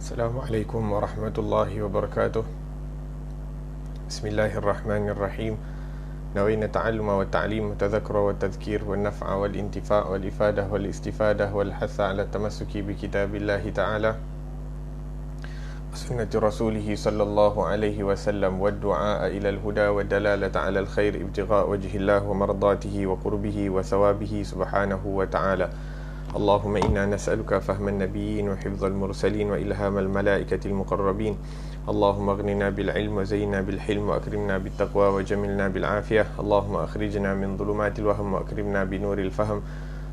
Assalamualaikum warahmatullahi wabarakatuh. Bismillahirrahmanirrahim. Nawayna ta'alluma wa ta'lim wa tadhakura wa tadhkir wa naf'a wal intifa' wal ifadah wal istifadah wal hatha ala tamassuki bi kitabillahi ta'ala sunnati rasulihi sallallahu alaihi wasallam wa du'a ila al-huda wa dalalata ala al-khair ibtigha' wajhillah wa mardatihi wa qurbihi wa thawabihi subhanahu wa ta'ala. Allahumma inna nas'aluka fahman nabiyyin wa hifdzal mursalin wa ilhamal malaikatil muqarrabin. Allahumma aghnina bil ilm wa zayyinna bil hilm wa akrimna bit taqwa wa jamilna bil afiyah. Allahumma akhrijna min dhulumatil wahm wa akrimna bi nuril fahm.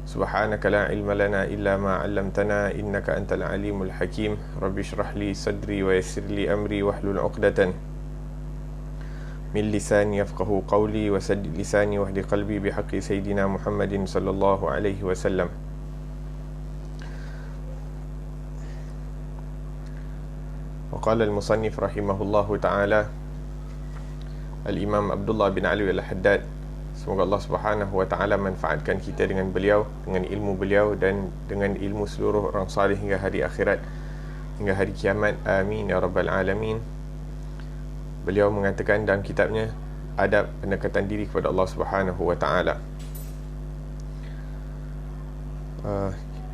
Subhanaka la ilma lana illa ma 'allamtana innaka antal alimul hakim. Rabbi shrah li sadri wa yassir li amri wahlul 'uqdatan min lisani yafqahu qawli wa saddid lisani wahdi qalbi bihaqqi sayyidina Muhammadin sallallahu alaihi wasallam. Qala al-musannif rahimahullahu ta'ala, Al-Imam Abdullah bin Ali al-Haddad, semoga Allah subhanahu wa ta'ala manfaatkan kita dengan beliau, dengan ilmu beliau dan dengan ilmu seluruh orang salih hingga hari akhirat, hingga hari kiamat, amin ya rabbal alamin. Beliau mengatakan dalam kitabnya Adab Pendekatan Diri kepada Allah subhanahu wa ta'ala.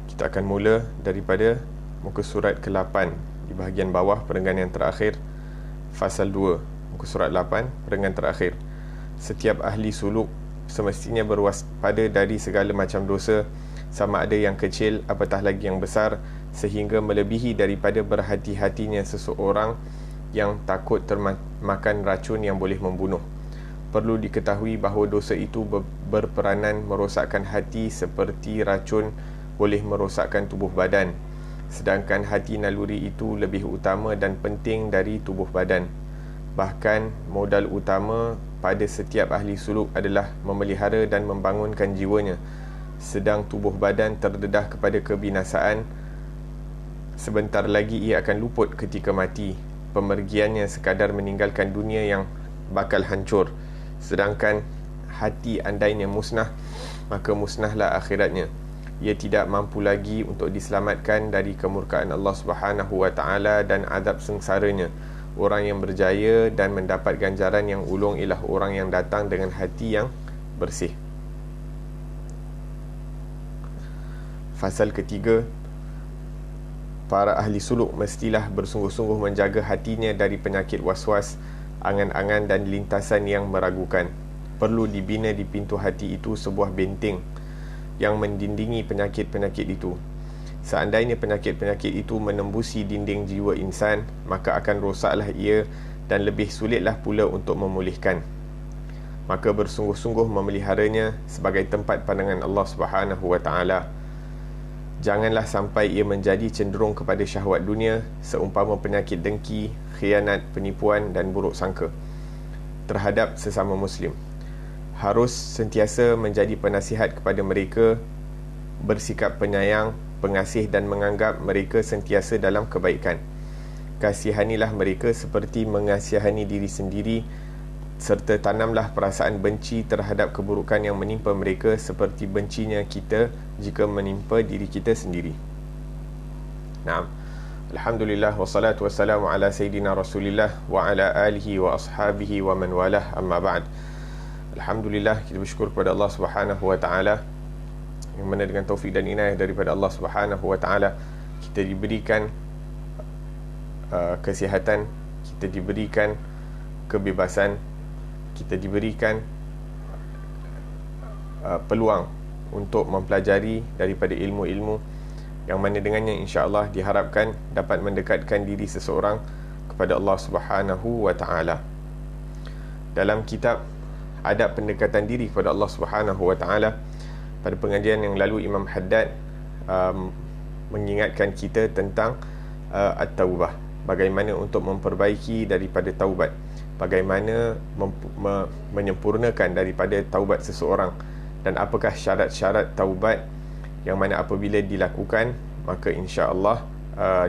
Kita akan mula daripada muka surat ke-8 di bahagian bawah, perenggan yang terakhir, fasal 2, muka surat 8, perenggan terakhir. Setiap ahli suluk semestinya berwaspada dari segala macam dosa, sama ada yang kecil apatah lagi yang besar, sehingga melebihi daripada berhati-hatinya seseorang yang takut termakan racun yang boleh membunuh. Perlu diketahui bahawa dosa itu berperanan merosakkan hati seperti racun boleh merosakkan tubuh badan. Sedangkan hati naluri itu lebih utama dan penting dari tubuh badan. Bahkan modal utama pada setiap ahli suluk adalah memelihara dan membangunkan jiwanya. Sedang tubuh badan terdedah kepada kebinasaan, sebentar lagi ia akan luput ketika mati. Pemergiannya sekadar meninggalkan dunia yang bakal hancur. Sedangkan hati andainya musnah, maka musnahlah akhiratnya. Ia tidak mampu lagi untuk diselamatkan dari kemurkaan Allah Subhanahu wa ta'ala dan azab sengsaranya. Orang yang berjaya dan mendapat ganjaran yang ulung ialah orang yang datang dengan hati yang bersih. Fasal ketiga, para ahli suluk mestilah bersungguh-sungguh menjaga hatinya dari penyakit waswas, angan-angan dan lintasan yang meragukan. Perlu dibina di pintu hati itu sebuah benteng yang mendindingi penyakit-penyakit itu. Seandainya penyakit-penyakit itu menembusi dinding jiwa insan, maka akan rosaklah ia dan lebih sulitlah pula untuk memulihkan. Maka bersungguh-sungguh memeliharanya sebagai tempat pandangan Allah Subhanahu wa ta'ala. Janganlah sampai ia menjadi cenderung kepada syahwat dunia, seumpama penyakit dengki, khianat, penipuan dan buruk sangka terhadap sesama Muslim. Harus sentiasa menjadi penasihat kepada mereka, bersikap penyayang, pengasih dan menganggap mereka sentiasa dalam kebaikan. Kasihanilah mereka seperti mengasihani diri sendiri, serta tanamlah perasaan benci terhadap keburukan yang menimpa mereka seperti bencinya kita jika menimpa diri kita sendiri. Naam. Alhamdulillah wassalatu wassalamu ala sayyidina Rasulillah wa ala alihi wa ashabihi wa man walah, amma ba'd. Alhamdulillah, kita bersyukur kepada Allah Subhanahu wa ta'ala, yang mana dengan taufik dan inayah daripada Allah Subhanahu wa ta'ala kita diberikan kesihatan, kita diberikan kebebasan, kita diberikan peluang untuk mempelajari daripada ilmu-ilmu yang mana dengannya insya-Allah diharapkan dapat mendekatkan diri seseorang kepada Allah Subhanahu wa ta'ala. Dalam kitab Adab Pendekatan Diri kepada Allah Subhanahu wa ta'ala, pada pengajian yang lalu Imam Haddad mengingatkan kita tentang at-taubah, bagaimana untuk memperbaiki daripada taubat, bagaimana menyempurnakan daripada taubat seseorang, dan apakah syarat-syarat taubat yang mana apabila dilakukan maka insya-Allah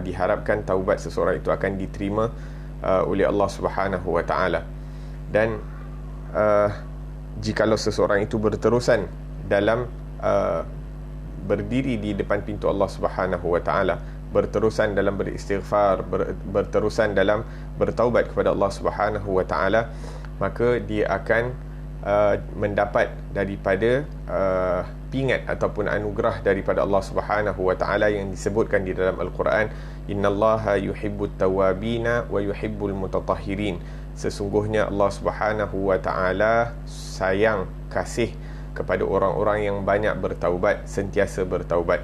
diharapkan taubat seseorang itu akan diterima oleh Allah Subhanahu wa ta'ala. Dan jikalau seseorang itu berterusan dalam berdiri di depan pintu Allah Subhanahu wa ta'ala, berterusan dalam beristighfar, berterusan dalam bertaubat kepada Allah Subhanahu wa taala, maka dia akan mendapat daripada pingat ataupun anugerah daripada Allah Subhanahu wa taala yang disebutkan di dalam Al-Quran, innallaha yuhibbut tawabina wa yuhibbul mutatahhirin. Sesungguhnya Allah Subhanahu wa taala sayang, kasih kepada orang-orang yang banyak bertaubat, sentiasa bertaubat.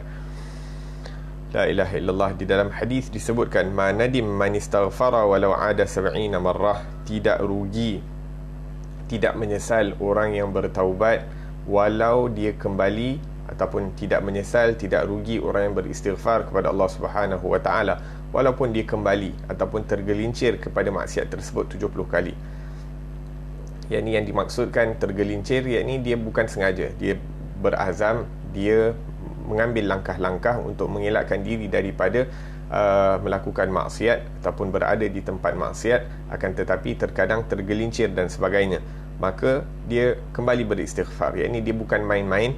La ilaha illallah. Di dalam hadis disebutkan, ma nadim man istaghfara walau ada 70 marrah. Tidak rugi, tidak menyesal orang yang bertaubat walau dia kembali, ataupun tidak menyesal, tidak rugi orang yang beristighfar kepada Allah Subhanahu wa taala walaupun dia kembali ataupun tergelincir kepada maksiat tersebut 70 kali. Yang dimaksudkan tergelincir, yakni dia bukan sengaja, dia berazam, dia mengambil langkah-langkah untuk mengelakkan diri daripada melakukan maksiat ataupun berada di tempat maksiat, akan tetapi terkadang tergelincir dan sebagainya, maka dia kembali beristighfar. Yakni dia bukan main-main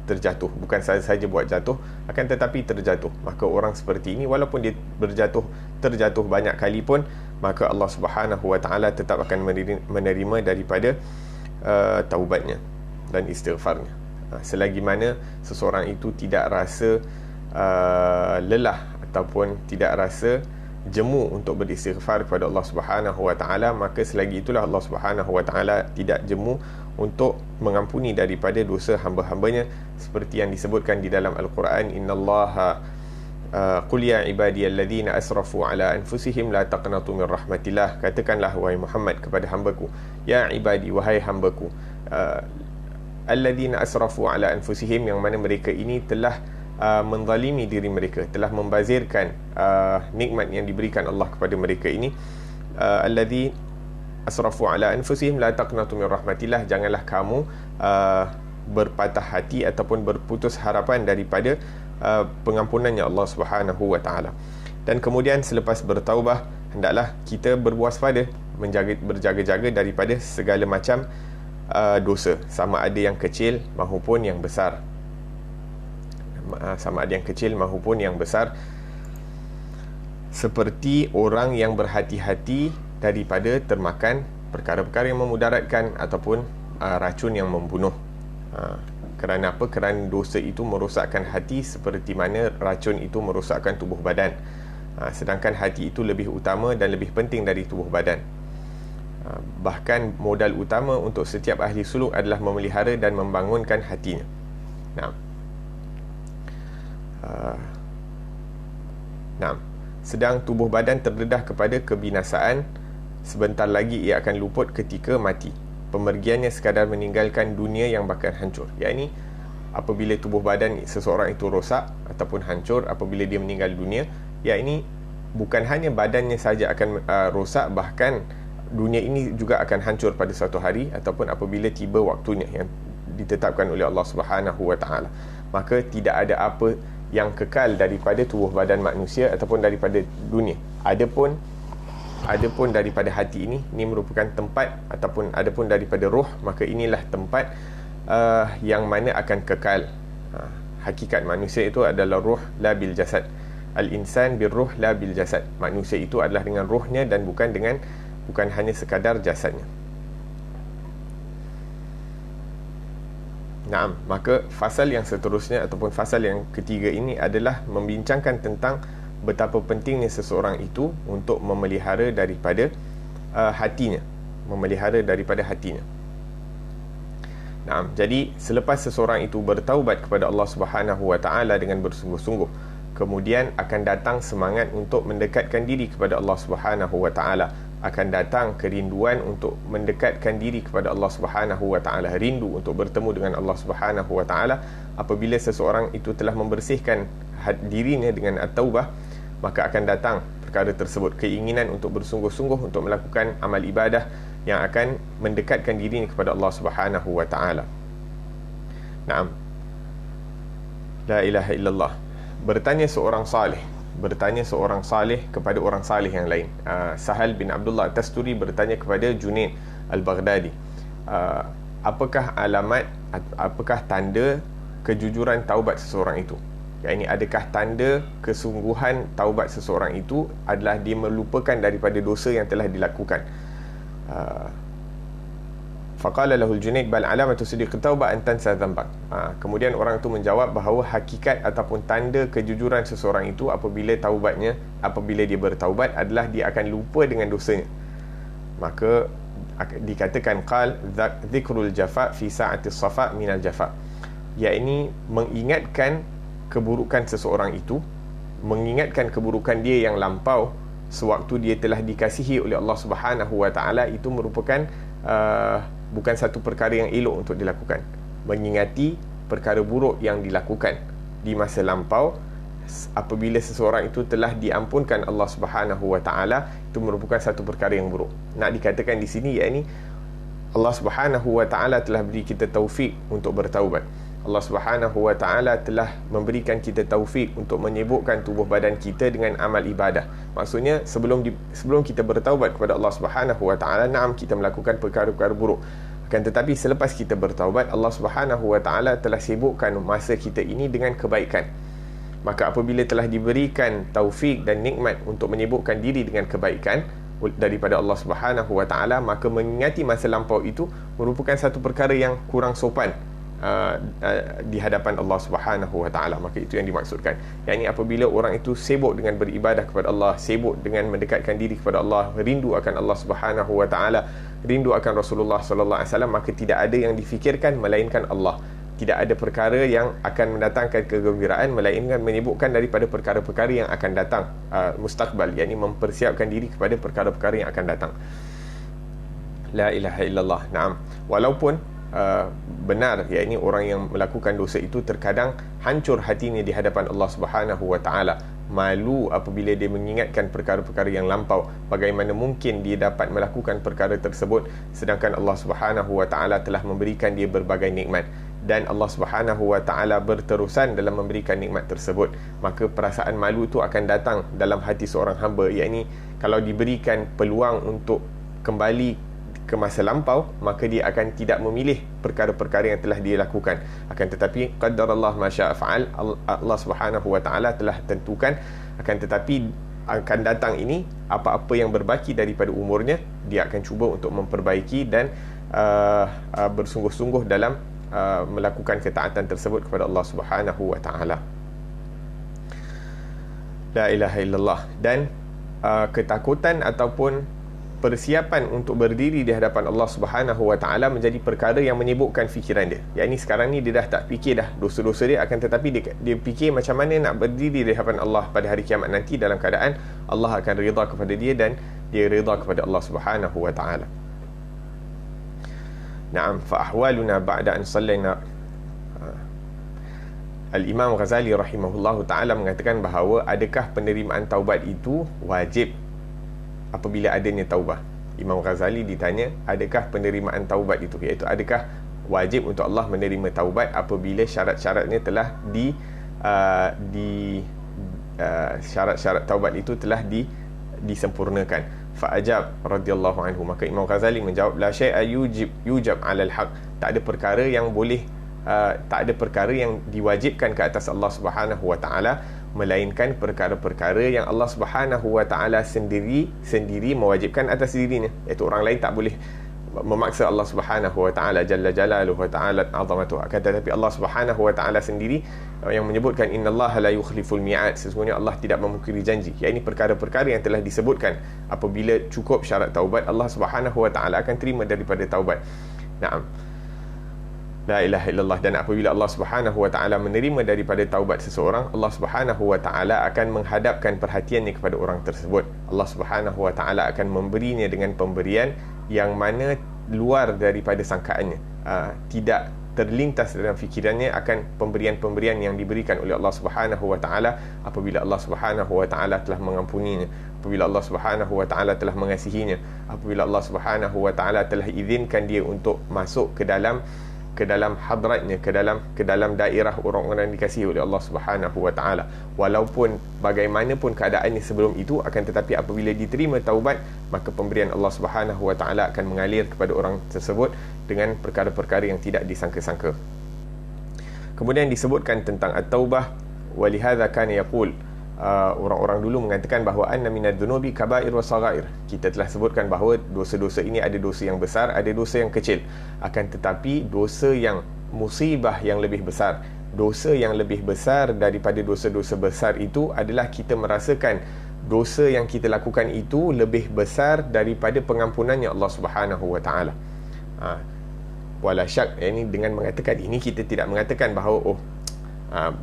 terjatuh, bukan saja buat jatuh, akan tetapi terjatuh. Maka orang seperti ini, walaupun dia terjatuh banyak kali pun, maka Allah Subhanahu wa taala tetap akan menerima daripada taubatnya dan istighfarnya, selagi mana seseorang itu tidak rasa lelah ataupun tidak rasa jemu untuk beristighfar kepada Allah Subhanahu wa taala, maka selagi itulah Allah Subhanahu wa taala tidak jemu untuk mengampuni daripada dosa hamba-hambanya, seperti yang disebutkan di dalam Al-Quran, innallaha qul ya ibadiyalladzina asrafu ala anfusihim la taqnatu min rahmatillah. Katakanlah wahai Muhammad kepada hambaku, ya ibadi, wahai hambaku, alladzina asrafu ala anfusihim, yang mana mereka ini telah menzalimi diri mereka, telah membazirkan nikmat yang diberikan Allah kepada mereka ini. Alladzi asrafu ala anfusihim la taqnatu min rahmatillah. Janganlah kamu berpatah hati ataupun berputus harapan daripada pengampunannya Allah Subhanahu wa taala. Dan kemudian selepas bertaubah, hendaklah kita berwaspada, berjaga-jaga daripada segala macam dosa, sama ada yang kecil maupun yang besar. Seperti orang yang berhati-hati daripada termakan perkara-perkara yang memudaratkan ataupun racun yang membunuh. Kerana apa? Kerana dosa itu merosakkan hati seperti mana racun itu merosakkan tubuh badan. Sedangkan hati itu lebih utama dan lebih penting dari tubuh badan. Bahkan modal utama untuk setiap ahli suluk adalah memelihara dan membangunkan hatinya. Sedang tubuh badan terdedah kepada kebinasaan, sebentar lagi ia akan luput ketika mati. Pemergiannya sekadar meninggalkan dunia yang bakal hancur. Yakni apabila tubuh badan seseorang itu rosak ataupun hancur apabila dia meninggal dunia, yakni bukan hanya badannya saja akan rosak, bahkan dunia ini juga akan hancur pada suatu hari ataupun apabila tiba waktunya yang ditetapkan oleh Allah Subhanahu wa taala. Maka tidak ada apa yang kekal daripada tubuh badan manusia ataupun daripada dunia. Adapun daripada hati ini merupakan tempat, ataupun adapun daripada roh, maka inilah tempat yang mana akan kekal. Hakikat manusia itu adalah roh la bil jasad. Al-insan bir ruh la bil jasad. Manusia itu adalah dengan rohnya dan bukan hanya sekadar jasadnya. Maka fasal yang seterusnya ataupun fasal yang ketiga ini adalah membincangkan tentang betapa pentingnya seseorang itu untuk memelihara daripada hatinya. Jadi selepas seseorang itu bertaubat kepada Allah Subhanahu wa taala dengan bersungguh-sungguh, kemudian akan datang semangat untuk mendekatkan diri kepada Allah Subhanahu wa taala. Akan datang kerinduan untuk mendekatkan diri kepada Allah Subhanahu wa taala, rindu untuk bertemu dengan Allah Subhanahu wa taala. Apabila seseorang itu telah membersihkan dirinya dengan at-taubah, maka akan datang perkara tersebut, keinginan untuk bersungguh-sungguh untuk melakukan amal ibadah yang akan mendekatkan dirinya kepada Allah Subhanahu wa taala. La ilaha illallah. Bertanya seorang saleh kepada orang saleh yang lain. Sahal bin Abdullah Tasturi bertanya kepada Junaid Al-Baghdadi, apakah alamat, apakah tanda kejujuran taubat seseorang itu? Yang ini adakah tanda kesungguhan taubat seseorang itu adalah dia melupakan daripada dosa yang telah dilakukan. Faqala lahul Junaid bal alamatu siddiq taubat an tansa dhanbak. Kemudian orang itu menjawab bahawa hakikat ataupun tanda kejujuran seseorang itu apabila taubatnya, apabila dia bertaubat adalah dia akan lupa dengan dosanya. Maka dikatakan qal dzikrul jafa fi sa'atis safa minal jafa, iaitu mengingatkan keburukan seseorang itu, mengingatkan keburukan dia yang lampau sewaktu dia telah dikasihi oleh Allah Subhanahu wa taala, itu merupakan bukan satu perkara yang elok untuk dilakukan. Mengingati perkara buruk yang dilakukan di masa lampau apabila seseorang itu telah diampunkan Allah Subhanahu wa taala, itu merupakan satu perkara yang buruk. Nak dikatakan di sini yakni Allah Subhanahu wa taala telah beri kita taufik untuk bertaubat. Allah Subhanahu wa taala telah memberikan kita taufik untuk menyibukkan tubuh badan kita dengan amal ibadah. Maksudnya sebelum kita bertaubat kepada Allah Subhanahu wa taala, naam kita melakukan perkara-perkara buruk. Akan tetapi selepas kita bertaubat, Allah Subhanahu wa taala telah sibukkan masa kita ini dengan kebaikan. Maka apabila telah diberikan taufik dan nikmat untuk menyibukkan diri dengan kebaikan daripada Allah Subhanahu wa taala, maka mengingati masa lampau itu merupakan satu perkara yang kurang sopan di hadapan Allah Subhanahu wa taala. Maka itu yang dimaksudkan, yakni apabila orang itu sibuk dengan beribadah kepada Allah, sibuk dengan mendekatkan diri kepada Allah, rindu akan Allah Subhanahu wa taala, rindu akan Rasulullah sallallahu alaihi wasallam, maka tidak ada yang difikirkan melainkan Allah. Tidak ada perkara yang akan mendatangkan kegembiraan melainkan menyibukkan daripada perkara-perkara yang akan datang mustaqbal, yakni mempersiapkan diri kepada perkara-perkara yang akan datang. La ilaha illallah. Naam. Walaupun benar, yakni orang yang melakukan dosa itu terkadang hancur hatinya di hadapan Allah Subhanahu wa taala, malu apabila dia mengingatkan perkara-perkara yang lampau. Bagaimana mungkin dia dapat melakukan perkara tersebut sedangkan Allah Subhanahu wa taala telah memberikan dia berbagai nikmat, dan Allah Subhanahu wa taala berterusan dalam memberikan nikmat tersebut. Maka perasaan malu itu akan datang dalam hati seorang hamba, yakni kalau diberikan peluang untuk kembali ke masa lampau, maka dia akan tidak memilih perkara-perkara yang telah dia lakukan. Akan tetapi qaddarallah ma syaa fa'al, Allah Subhanahu wa taala telah tentukan. Akan tetapi akan datang ini apa-apa yang berbaki daripada umurnya, dia akan cuba untuk memperbaiki dan bersungguh-sungguh dalam melakukan ketaatan tersebut kepada Allah Subhanahu wa taala. La ilaha illallah. Dan ketakutan ataupun persiapan untuk berdiri di hadapan Allah Subhanahu wa taala menjadi perkara yang menyibukkan fikiran dia. Yakni sekarang ni dia dah tak fikir dah dosa-dosa dia, akan tetapi dia fikir macam mana nak berdiri di hadapan Allah pada hari kiamat nanti dalam keadaan Allah akan redha kepada dia dan dia redha kepada Allah Subhanahu wa taala. Naam, fa ahwaluna ba'da an sallaina. Al-Imam Ghazali rahimahullahu taala mengatakan bahawa adakah penerimaan taubat itu wajib apabila adanya taubah. Imam Ghazali ditanya, adakah penerimaan taubat itu, iaitu adakah wajib untuk Allah menerima taubat apabila syarat-syaratnya telah syarat-syarat taubat itu telah disempurnakan. Fa'ajab radhiyallahu anhu, maka Imam Ghazali menjawab, la syai'a yujab 'alal haq, tak ada perkara yang boleh tak ada perkara yang diwajibkan ke atas Allah Subhanahu wa taala melainkan perkara-perkara yang Allah Subhanahu wa taala sendiri mewajibkan atas dirinya, iaitu orang lain tak boleh memaksa Allah Subhanahu wa taala jalla jalaluhu wa ta'ala azamatuhu. Akan tetapi Allah Subhanahu wa taala sendiri yang menyebutkan innallaha la yukhliful mi'ad, sesungguhnya Allah tidak memungkiri janji. Iaitu perkara-perkara yang telah disebutkan apabila cukup syarat taubat, Allah Subhanahu wa taala akan terima daripada taubat. Naam. La ilaha illallah. Dan apabila Allah Subhanahu wa taala menerima daripada taubat seseorang, Allah Subhanahu wa taala akan menghadapkan perhatiannya kepada orang tersebut. Allah Subhanahu wa taala akan memberinya dengan pemberian yang mana luar daripada sangkaannya. Tidak terlintas dalam fikirannya akan pemberian-pemberian yang diberikan oleh Allah Subhanahu wa taala apabila Allah Subhanahu wa taala telah mengampuninya, apabila Allah Subhanahu wa taala telah mengasihinya, apabila Allah Subhanahu wa taala telah izinkan dia untuk masuk ke dalam hadratnya, ke dalam daerah orang-orang yang dikasihi oleh Allah Subhanahu wa taala. Walaupun bagaimanapun keadaannya sebelum itu, akan tetapi apabila diterima taubat, maka pemberian Allah Subhanahu wa taala akan mengalir kepada orang tersebut dengan perkara-perkara yang tidak disangka-sangka. Kemudian disebutkan tentang at-taubah walihadza kana yaqul, orang-orang dulu mengatakan bahawa anna minadz dzunubi kaba'ir wa saghair. Kita telah sebutkan bahawa dosa-dosa ini ada dosa yang besar, ada dosa yang kecil. Akan tetapi dosa yang musibah yang lebih besar, dosa yang lebih besar daripada dosa-dosa besar itu adalah kita merasakan dosa yang kita lakukan itu lebih besar daripada pengampunannya Allah Subhanahu wa taala. Wala syak, ini dengan mengatakan ini kita tidak mengatakan bahawa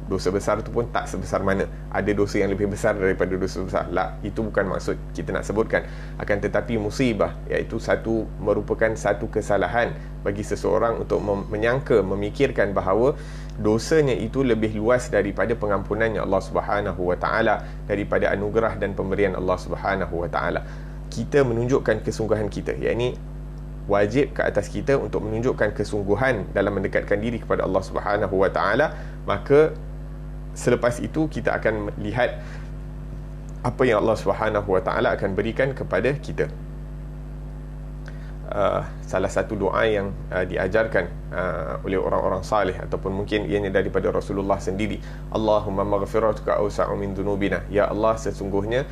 dosa besar itu pun tak sebesar mana, ada dosa yang lebih besar daripada dosa besar. Itu bukan maksud kita nak sebutkan. Akan tetapi musibah, iaitu merupakan satu kesalahan bagi seseorang untuk menyangka, memikirkan bahawa dosanya itu lebih luas daripada pengampunannya Allah Subhanahu wa taala, daripada anugerah dan pemberian Allah Subhanahu wa taala. Kita menunjukkan kesungguhan kita, yakni wajib ke atas kita untuk menunjukkan kesungguhan dalam mendekatkan diri kepada Allah Subhanahu wa taala. Maka selepas itu kita akan melihat apa yang Allah Subhanahu wa taala akan berikan kepada kita. Salah satu doa yang diajarkan oleh orang-orang salih, ataupun mungkin ianya daripada Rasulullah sendiri, Allahumma maghfiratuka awsa'u min dhunubina, ya Allah, sesungguhnya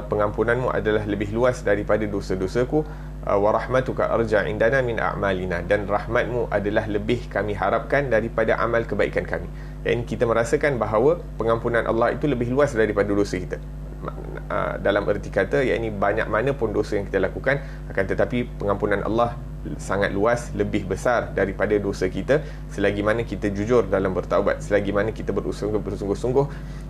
pengampunanmu adalah lebih luas daripada dosa-dosaku, wa rahmatuka arja indana min a'malina, dan rahmatmu adalah lebih kami harapkan daripada amal kebaikan kami. Dan kita merasakan bahawa pengampunan Allah itu lebih luas daripada dosa kita. Dalam erti kata, yakni banyak mana pun dosa yang kita lakukan, akan tetapi pengampunan Allah sangat luas, lebih besar daripada dosa kita, selagi mana kita jujur dalam bertaubat, selagi mana kita bersungguh-sungguh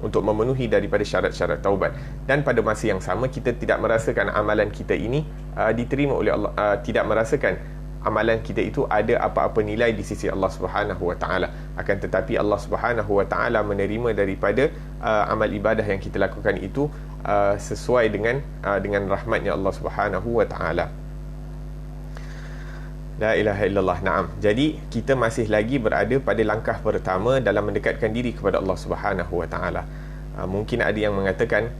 untuk memenuhi daripada syarat-syarat taubat. Dan pada masa yang sama, kita tidak merasakan amalan kita ini diterima oleh Allah, tidak merasakan amalan kita itu ada apa-apa nilai di sisi Allah Subhanahu wa taala. Akan tetapi Allah Subhanahu wa taala menerima daripada amal ibadah yang kita lakukan itu sesuai dengan rahmatnya Allah Subhanahu wa taala. La ilaha illallah. Naam. Jadi kita masih lagi berada pada langkah pertama dalam mendekatkan diri kepada Allah Subhanahu wa taala. Mungkin ada yang mengatakan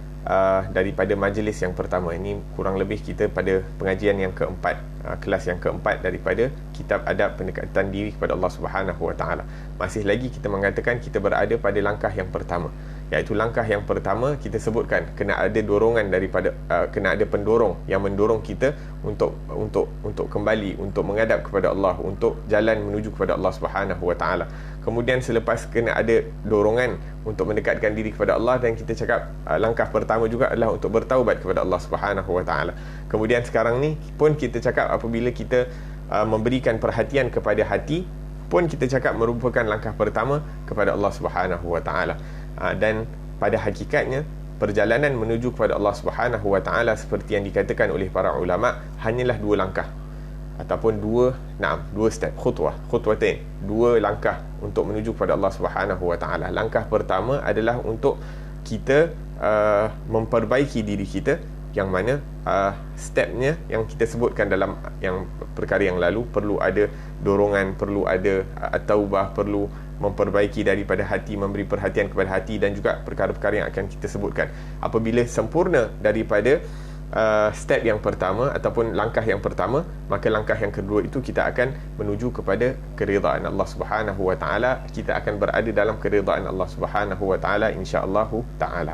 daripada majlis yang pertama ini, kurang lebih kita pada pengajian yang keempat, kelas yang keempat daripada kitab adab pendekatan diri kepada Allah Subhanahu wa taala. Masih lagi kita mengatakan kita berada pada langkah yang pertama, iaitu langkah yang pertama kita sebutkan kena ada dorongan daripada kena ada pendorong yang mendorong kita untuk kembali, untuk menghadap kepada Allah, untuk jalan menuju kepada Allah Subhanahu wa taala. Kemudian selepas kena ada dorongan untuk mendekatkan diri kepada Allah, dan kita cakap langkah pertama juga adalah untuk bertaubat kepada Allah Subhanahu wa taala. Kemudian sekarang ni pun kita cakap apabila kita memberikan perhatian kepada hati pun kita cakap merupakan langkah pertama kepada Allah Subhanahu wa taala. Dan pada hakikatnya perjalanan menuju kepada Allah Subhanahu wa taala, seperti yang dikatakan oleh para ulama, hanyalah dua langkah ataupun dua step, khutwatain, dua langkah untuk menuju kepada Allah Subhanahu wa taala. Langkah pertama adalah untuk kita memperbaiki diri kita, yang mana stepnya yang kita sebutkan dalam yang perkara yang lalu, perlu ada dorongan, perlu ada taubah, perlu memperbaiki daripada hati, memberi perhatian kepada hati, dan juga perkara-perkara yang akan kita sebutkan. Apabila sempurna daripada step yang pertama ataupun langkah yang pertama, maka langkah yang kedua itu kita akan menuju kepada keridaan Allah Subhanahu wa taala. Kita akan berada dalam keridaan Allah Subhanahu wa taala, insya-Allah taala.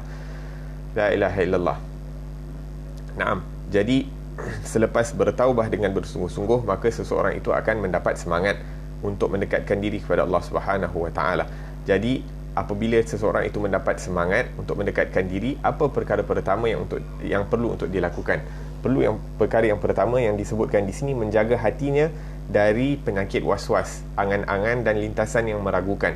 La ilaha illallah. Naam. Jadi selepas bertaubah dengan bersungguh-sungguh, maka seseorang itu akan mendapat semangat untuk mendekatkan diri kepada Allah Subhanahu wa taala. Jadi apabila seseorang itu mendapat semangat untuk mendekatkan diri, apa perkara pertama yang perlu untuk dilakukan? Perkara yang pertama yang disebutkan di sini, menjaga hatinya dari penyakit waswas, angan-angan dan lintasan yang meragukan.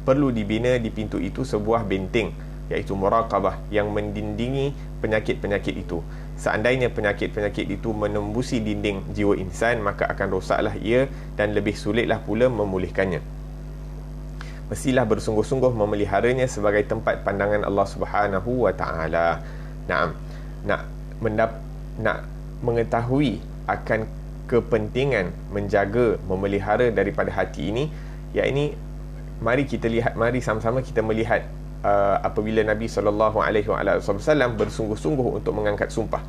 Perlu dibina di pintu itu sebuah benteng, iaitu muraqabah, yang mendindingi penyakit-penyakit itu. Seandainya penyakit-penyakit itu menembusi dinding jiwa insan, maka akan rosaklah ia dan lebih sulitlah pula memulihkannya. Mestilah bersungguh-sungguh memeliharanya sebagai tempat pandangan Allah Subhanahu wa taala. Nak mengetahui akan kepentingan menjaga, memelihara daripada hati ini, yakni mari sama-sama kita melihat apabila Nabi SAW bersungguh-sungguh untuk mengangkat sumpah.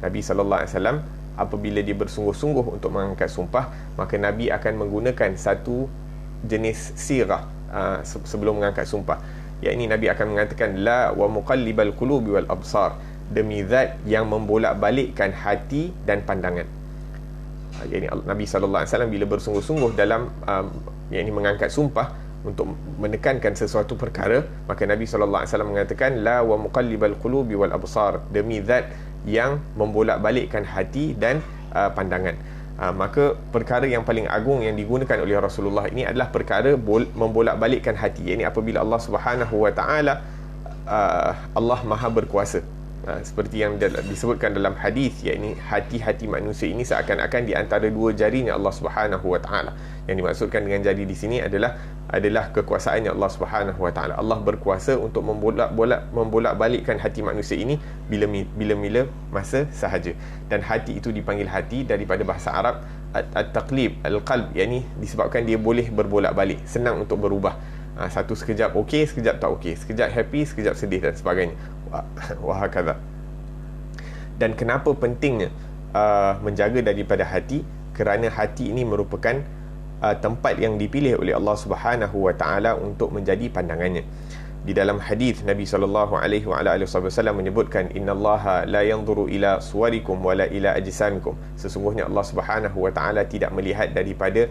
Nabi SAW apabila dia bersungguh-sungguh untuk mengangkat sumpah, maka Nabi akan menggunakan satu jenis sirah sebelum mengangkat sumpah. yakni Nabi akan mengatakan la wa muqallibal qulubi wal absar, demi zat yang membolak-balikkan hati dan pandangan. Yakni Nabi SAW bila bersungguh-sungguh dalam yakni mengangkat sumpah untuk menekankan sesuatu perkara, maka Nabi SAW mengatakan la wa muqallibal qulubi wal absar, demi zat yang membolak-balikkan hati dan pandangan. Maka perkara yang paling agung yang digunakan oleh Rasulullah ini adalah perkara membolak-balikkan hati. Yakni apabila Allah Subhanahu wa taala Allah Maha berkuasa, seperti yang disebutkan dalam hadis, yakni hati-hati manusia ini seakan-akan di antara dua jarinya Allah Subhanahu wa taala. Yang dimaksudkan dengan jari di sini adalah kekuasaannya Allah Subhanahu wa taala. Allah berkuasa untuk membolak-balikkan hati manusia ini bila-bila masa sahaja. Dan hati itu dipanggil hati daripada bahasa Arab at-taqlib, al-qalb, yakni disebabkan dia boleh berbolak-balik, senang untuk berubah. Satu sekejap okey, sekejap tak okey, sekejap happy, sekejap sedih dan sebagainya. Wahakadha. Dan kenapa pentingnya menjaga daripada hati? Kerana hati ini merupakan tempat yang dipilih oleh Allah Subhanahu wa taala untuk menjadi pandangannya. Di dalam hadis Nabi SAW menyebutkan, innallaha la yanzuru ila suwarikum wala ila ajsamikum, sesungguhnya Allah Subhanahu wa taala tidak melihat daripada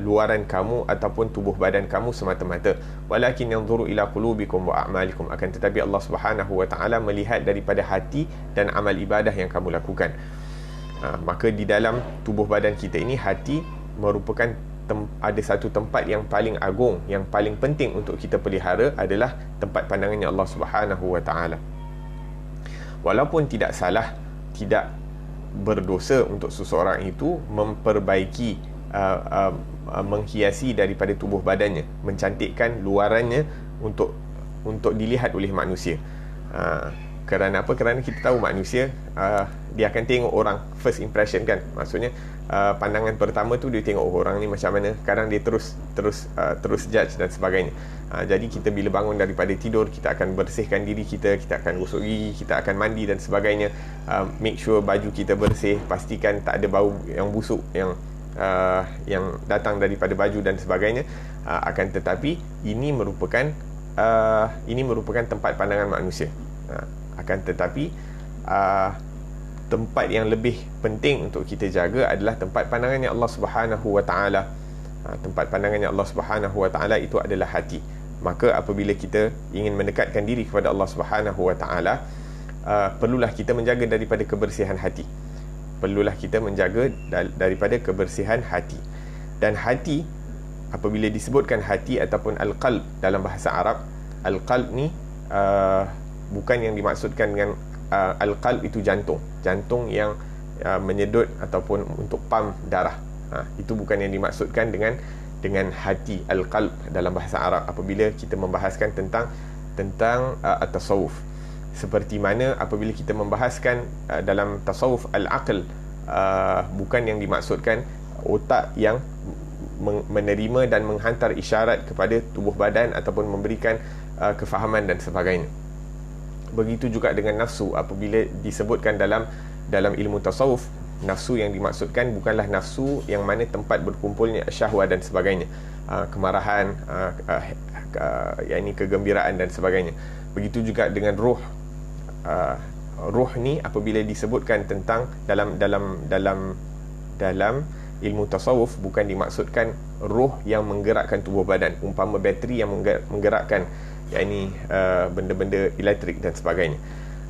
luaran kamu ataupun tubuh badan kamu semata-mata, walakin yanzuru ila qulubikum wa a'malikum, akan tetapi Allah Subhanahu wa taala melihat daripada hati dan amal ibadah yang kamu lakukan. Maka di dalam tubuh badan kita ini, hati merupakan ada satu tempat yang paling agung, yang paling penting untuk kita pelihara, adalah tempat pandangannya Allah Subhanahu wa taala. Walaupun tidak salah, tidak berdosa untuk seseorang itu memperbaiki, menghiasi daripada tubuh badannya, mencantikkan luarannya untuk dilihat oleh manusia. Kerana apa? Kerana kita tahu manusia dia akan tengok orang first impression kan. Maksudnya pandangan pertama tu dia tengok orang ni macam mana. Kadang dia terus judge dan sebagainya. Jadi kita bila bangun daripada tidur, kita akan bersihkan diri kita, kita akan gosok gigi, kita akan mandi dan sebagainya. Make sure baju kita bersih, pastikan tak ada bau yang busuk yang datang daripada baju dan sebagainya. Akan tetapi ini merupakan tempat pandangan manusia. Akan tetapi tempat yang lebih penting untuk kita jaga adalah tempat pandangannya Allah Subhanahu wa taala. Tempat pandangannya Allah Subhanahu wa taala itu adalah hati. Maka apabila kita ingin mendekatkan diri kepada Allah Subhanahu wa taala, perlulah kita menjaga daripada kebersihan hati. Perlulah kita menjaga daripada kebersihan hati. Dan hati, apabila disebutkan hati ataupun al-qalb dalam bahasa Arab, al-qalb ni bukan yang dimaksudkan dengan al-qalb itu jantung yang menyedut ataupun untuk pam darah. Itu bukan yang dimaksudkan dengan hati, al-qalb dalam bahasa Arab apabila kita membahaskan tentang at-tasawuf. Seperti mana apabila kita membahaskan dalam tasawuf al-aql, bukan yang dimaksudkan otak yang menerima dan menghantar isyarat kepada tubuh badan ataupun memberikan kefahaman dan sebagainya. Begitu juga dengan nafsu. Apabila disebutkan dalam ilmu tasawuf, nafsu yang dimaksudkan bukanlah nafsu yang mana tempat berkumpulnya syahwat dan sebagainya, kemarahan, yakni kegembiraan dan sebagainya. Begitu juga dengan ruh. Ruh ni apabila disebutkan tentang dalam ilmu tasawuf, bukan dimaksudkan ruh yang menggerakkan tubuh badan, umpama bateri yang menggerakkan yakni benda-benda elektrik dan sebagainya.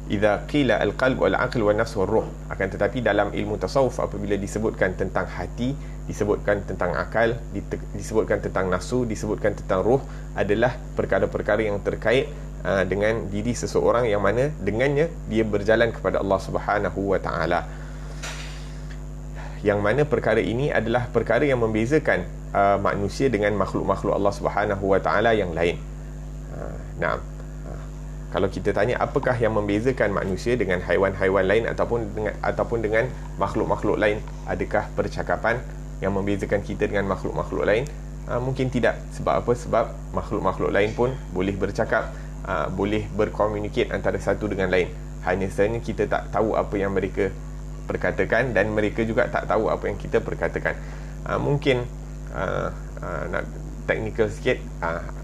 Idza qila al-qalb wal aql wal nafs wal ruh. Akan tetapi dalam ilmu tasawuf apabila disebutkan tentang hati, disebutkan tentang akal, disebutkan tentang nafsu, disebutkan tentang ruh, adalah perkara-perkara yang terkait dengan diri seseorang, yang mana dengannya dia berjalan kepada Allah Subhanahu wa taala. Yang mana perkara ini adalah perkara yang membezakan manusia dengan makhluk-makhluk Allah Subhanahu wa taala yang lain. Kalau kita tanya apakah yang membezakan manusia dengan haiwan-haiwan lain ataupun dengan makhluk-makhluk lain, adakah percakapan yang membezakan kita dengan makhluk-makhluk lain? Mungkin tidak. Sebab apa? Sebab makhluk-makhluk lain pun boleh bercakap, boleh berkomunikasi antara satu dengan lain. Hanya sahaja kita tak tahu apa yang mereka perkatakan, dan mereka juga tak tahu apa yang kita perkatakan. Mungkin technical sikit,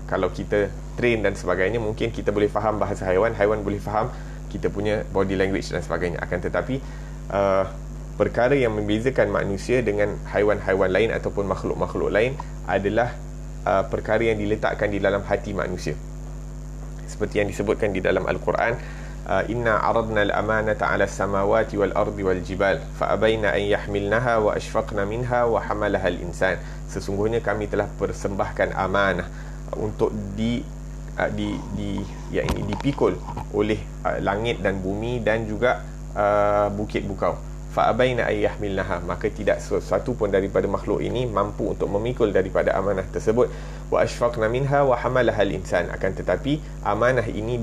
kalau kita train dan sebagainya, mungkin kita boleh faham bahasa haiwan, haiwan boleh faham kita punya body language dan sebagainya. Akan tetapi perkara yang membezakan manusia dengan haiwan-haiwan lain ataupun makhluk-makhluk lain adalah perkara yang diletakkan di dalam hati manusia, seperti yang disebutkan di dalam Al-Quran, inna aradna al-amanata 'ala as-samawati wal ardi wal jibal fa abaina an yahmilnaha wa ashfaqna minha wa hamalaha al-insan. Sesungguhnya kami telah persembahkan amanah untuk dipikul oleh langit dan bumi dan juga bukit bukau. Fa abaina an yahmilnaha, maka tidak sesuatu pun daripada makhluk ini mampu untuk memikul daripada amanah tersebut. Wa ashfaqna minha wa hamalaha al-insan, akan tetapi amanah ini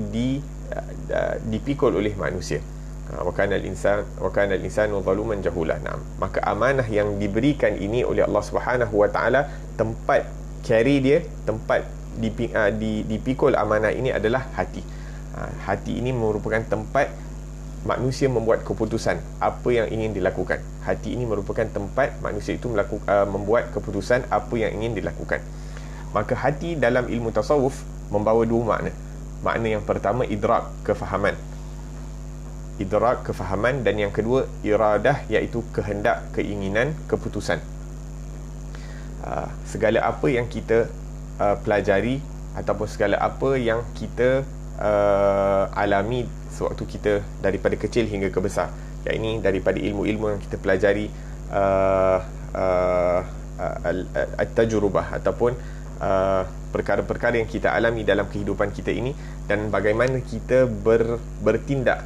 dipikul oleh manusia. Wa kana al-insanu zaluman jahula. Maka amanah yang diberikan ini oleh Allah Subhanahu wa taala, tempat carry dia, tempat dipikul amanah ini adalah hati. Hati ini merupakan tempat manusia membuat keputusan apa yang ingin dilakukan. Hati ini merupakan tempat manusia itu membuat keputusan apa yang ingin dilakukan. Maka hati dalam ilmu tasawuf membawa dua makna. Makna yang pertama idrak, kefahaman. Idrak, kefahaman, dan yang kedua iradah, iaitu kehendak, keinginan, keputusan. Segala apa yang kita pelajari ataupun segala apa yang kita alami sewaktu kita daripada kecil hingga ke besar, iaitu daripada ilmu-ilmu yang kita pelajari, at-tajrubah ataupun perkara-perkara yang kita alami dalam kehidupan kita ini, dan bagaimana kita bertindak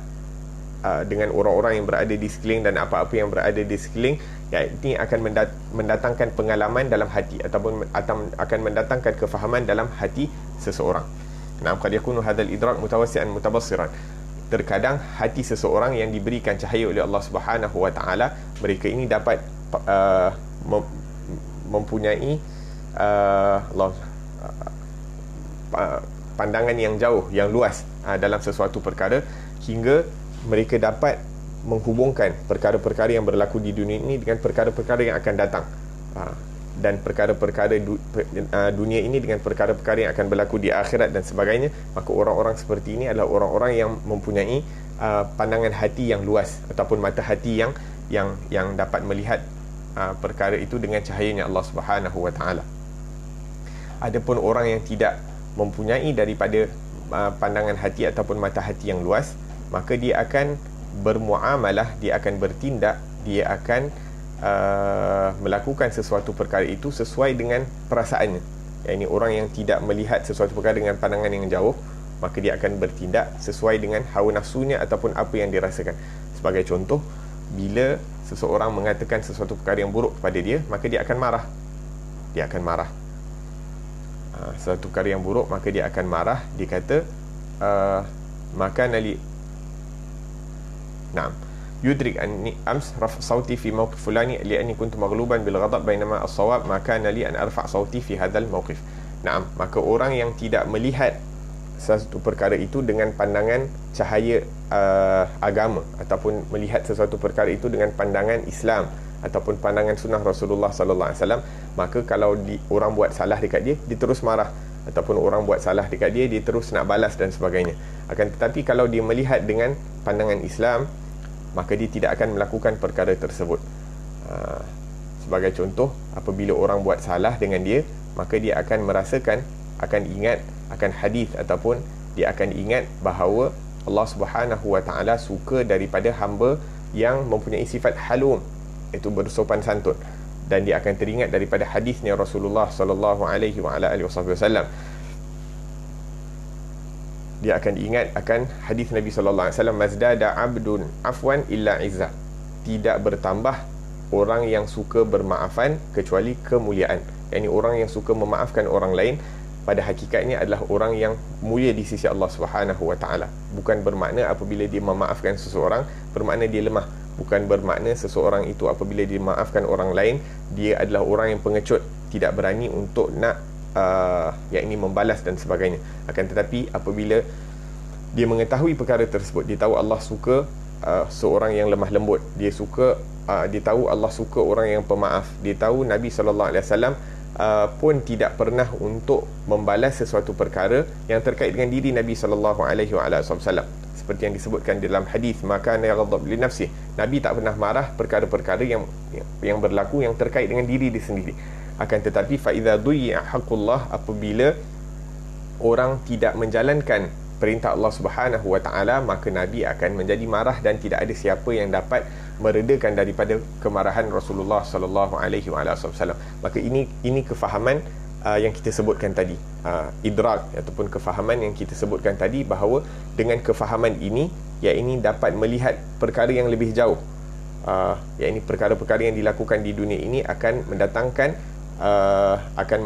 dengan orang-orang yang berada di sekeliling dan apa-apa yang berada di sekeliling, ini akan mendatangkan pengalaman dalam hati ataupun akan mendatangkan kefahaman dalam hati seseorang. Qad yakunu hadzal idrak mutawassi'an mutabassiran. Terkadang hati seseorang yang diberikan cahaya oleh Allah Subhanahu wa taala, mereka ini dapat mempunyai pandangan yang jauh, yang luas dalam sesuatu perkara, hingga mereka dapat menghubungkan perkara-perkara yang berlaku di dunia ini dengan perkara-perkara yang akan datang, dan perkara-perkara dunia ini dengan perkara-perkara yang akan berlaku di akhirat dan sebagainya. Maka orang-orang seperti ini adalah orang-orang yang mempunyai pandangan hati yang luas ataupun mata hati yang dapat melihat perkara itu dengan cahayanya Allah Subhanahu wa taala. Adapun orang yang tidak mempunyai daripada pandangan hati ataupun mata hati yang luas, maka dia akan bermuamalah, dia akan bertindak, dia akan melakukan sesuatu perkara itu sesuai dengan perasaannya. Ini orang yang tidak melihat sesuatu perkara dengan pandangan yang jauh, maka dia akan bertindak sesuai dengan hawa nafsunya ataupun apa yang dirasakan. Sebagai contoh, bila seseorang mengatakan sesuatu perkara yang buruk kepada dia, maka dia akan marah. Dia akan marah. Sesuatu perkara yang buruk, maka dia akan marah. Dia kata maka nali yudrik anni ams raf sauti fi mawqif fulani li'anni kuntu maghluban bil ghadab bainama as-sawab ma kana li an arfa sauti fi hadzal mawqif. Maka orang yang tidak melihat sesuatu perkara itu dengan pandangan cahaya agama ataupun melihat sesuatu perkara itu dengan pandangan Islam ataupun pandangan sunnah Rasulullah sallallahu alaihi wasallam, maka kalau orang buat salah dekat dia, dia terus marah, ataupun orang buat salah dekat dia, dia terus nak balas dan sebagainya. Akan tetapi kalau dia melihat dengan pandangan Islam, maka dia tidak akan melakukan perkara tersebut. Sebagai contoh, apabila orang buat salah dengan dia, maka dia akan merasakan, akan ingat akan hadis ataupun dia akan ingat bahawa Allah Subhanahu wa taala suka daripada hamba yang mempunyai sifat halum, iaitu bersopan santun, dan dia akan teringat daripada hadisnya Rasulullah sallallahu alaihi wasallam. Dia akan ingat akan hadis Nabi sallallahu alaihi wasallam, mazdada abdun afwan illa izza. Tidak bertambah orang yang suka bermaafan kecuali kemuliaan. Yani orang yang suka memaafkan orang lain pada hakikatnya adalah orang yang mulia di sisi Allah Subhanahu wa taala. Bukan bermakna apabila dia memaafkan seseorang bermakna dia lemah. Bukan bermakna seseorang itu apabila dia memaafkan orang lain dia adalah orang yang pengecut, tidak berani untuk nak yakni membalas dan sebagainya. Akan tetapi apabila dia mengetahui perkara tersebut, dia tahu Allah suka seorang yang lemah lembut, dia tahu Allah suka orang yang pemaaf, dia tahu Nabi sallallahu alaihi wasallam pun tidak pernah untuk membalas sesuatu perkara yang terkait dengan diri Nabi SAW, seperti yang disebutkan dalam hadis, maka yaghdab li nafsi, Nabi tak pernah marah perkara-perkara yang berlaku yang terkait dengan diri dia sendiri. Akan tetapi fa idza duyya haqqullah, apabila orang tidak menjalankan perintah Allah Subhanahu wa taala, maka Nabi akan menjadi marah dan tidak ada siapa yang dapat meredakan daripada kemarahan Rasulullah sallallahu alaihi wasallam. Maka ini kefahaman yang kita sebutkan tadi, idrak ataupun kefahaman yang kita sebutkan tadi, bahawa dengan kefahaman ini, yakni dapat melihat perkara yang lebih jauh, yakni perkara-perkara yang dilakukan di dunia ini akan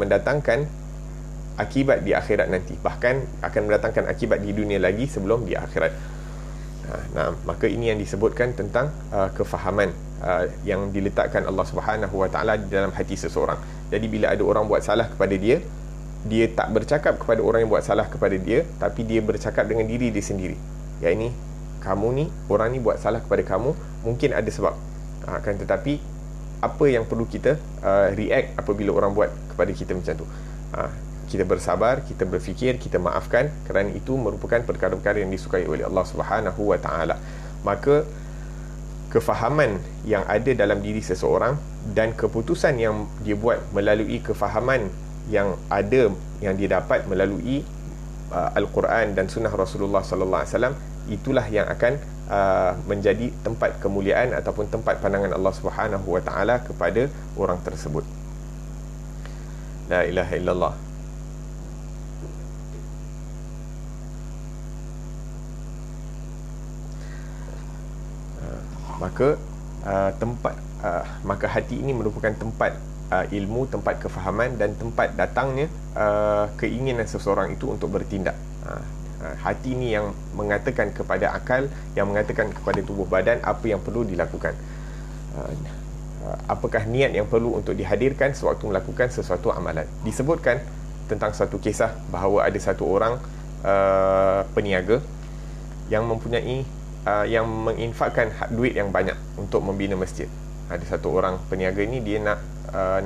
mendatangkan akibat di akhirat nanti, bahkan akan mendatangkan akibat di dunia lagi sebelum di akhirat. Maka ini yang disebutkan tentang kefahaman yang diletakkan Allah Subhanahu wa taala di dalam hati seseorang. Jadi bila ada orang buat salah kepada dia, dia tak bercakap kepada orang yang buat salah kepada dia, tapi dia bercakap dengan diri dia sendiri. Ya, ini kamu ni, orang ni buat salah kepada kamu, mungkin ada sebab. Akan tetapi apa yang perlu kita react apabila orang buat kepada kita macam tu? Kita bersabar, kita berfikir, kita maafkan, kerana itu merupakan perkara-perkara yang disukai oleh Allah Subhanahu wa taala. Maka kefahaman yang ada dalam diri seseorang dan keputusan yang dia buat melalui kefahaman yang ada, yang dia dapat melalui Al-Quran dan sunnah Rasulullah sallallahu alaihi wasallam, itulah yang akan menjadi tempat kemuliaan ataupun tempat pandangan Allah Subhanahu wa taala kepada orang tersebut. La ilaha illallah. Maka hati ini merupakan tempat ilmu, tempat kefahaman dan tempat datangnya keinginan seseorang itu untuk bertindak. Hati ini yang mengatakan kepada akal, yang mengatakan kepada tubuh badan apa yang perlu dilakukan, apakah niat yang perlu untuk dihadirkan sewaktu melakukan sesuatu amalan. Disebutkan tentang satu kisah bahawa ada satu orang peniaga yang mempunyai yang menginfakkan duit yang banyak untuk membina masjid. Ada satu orang peniaga ini, dia nak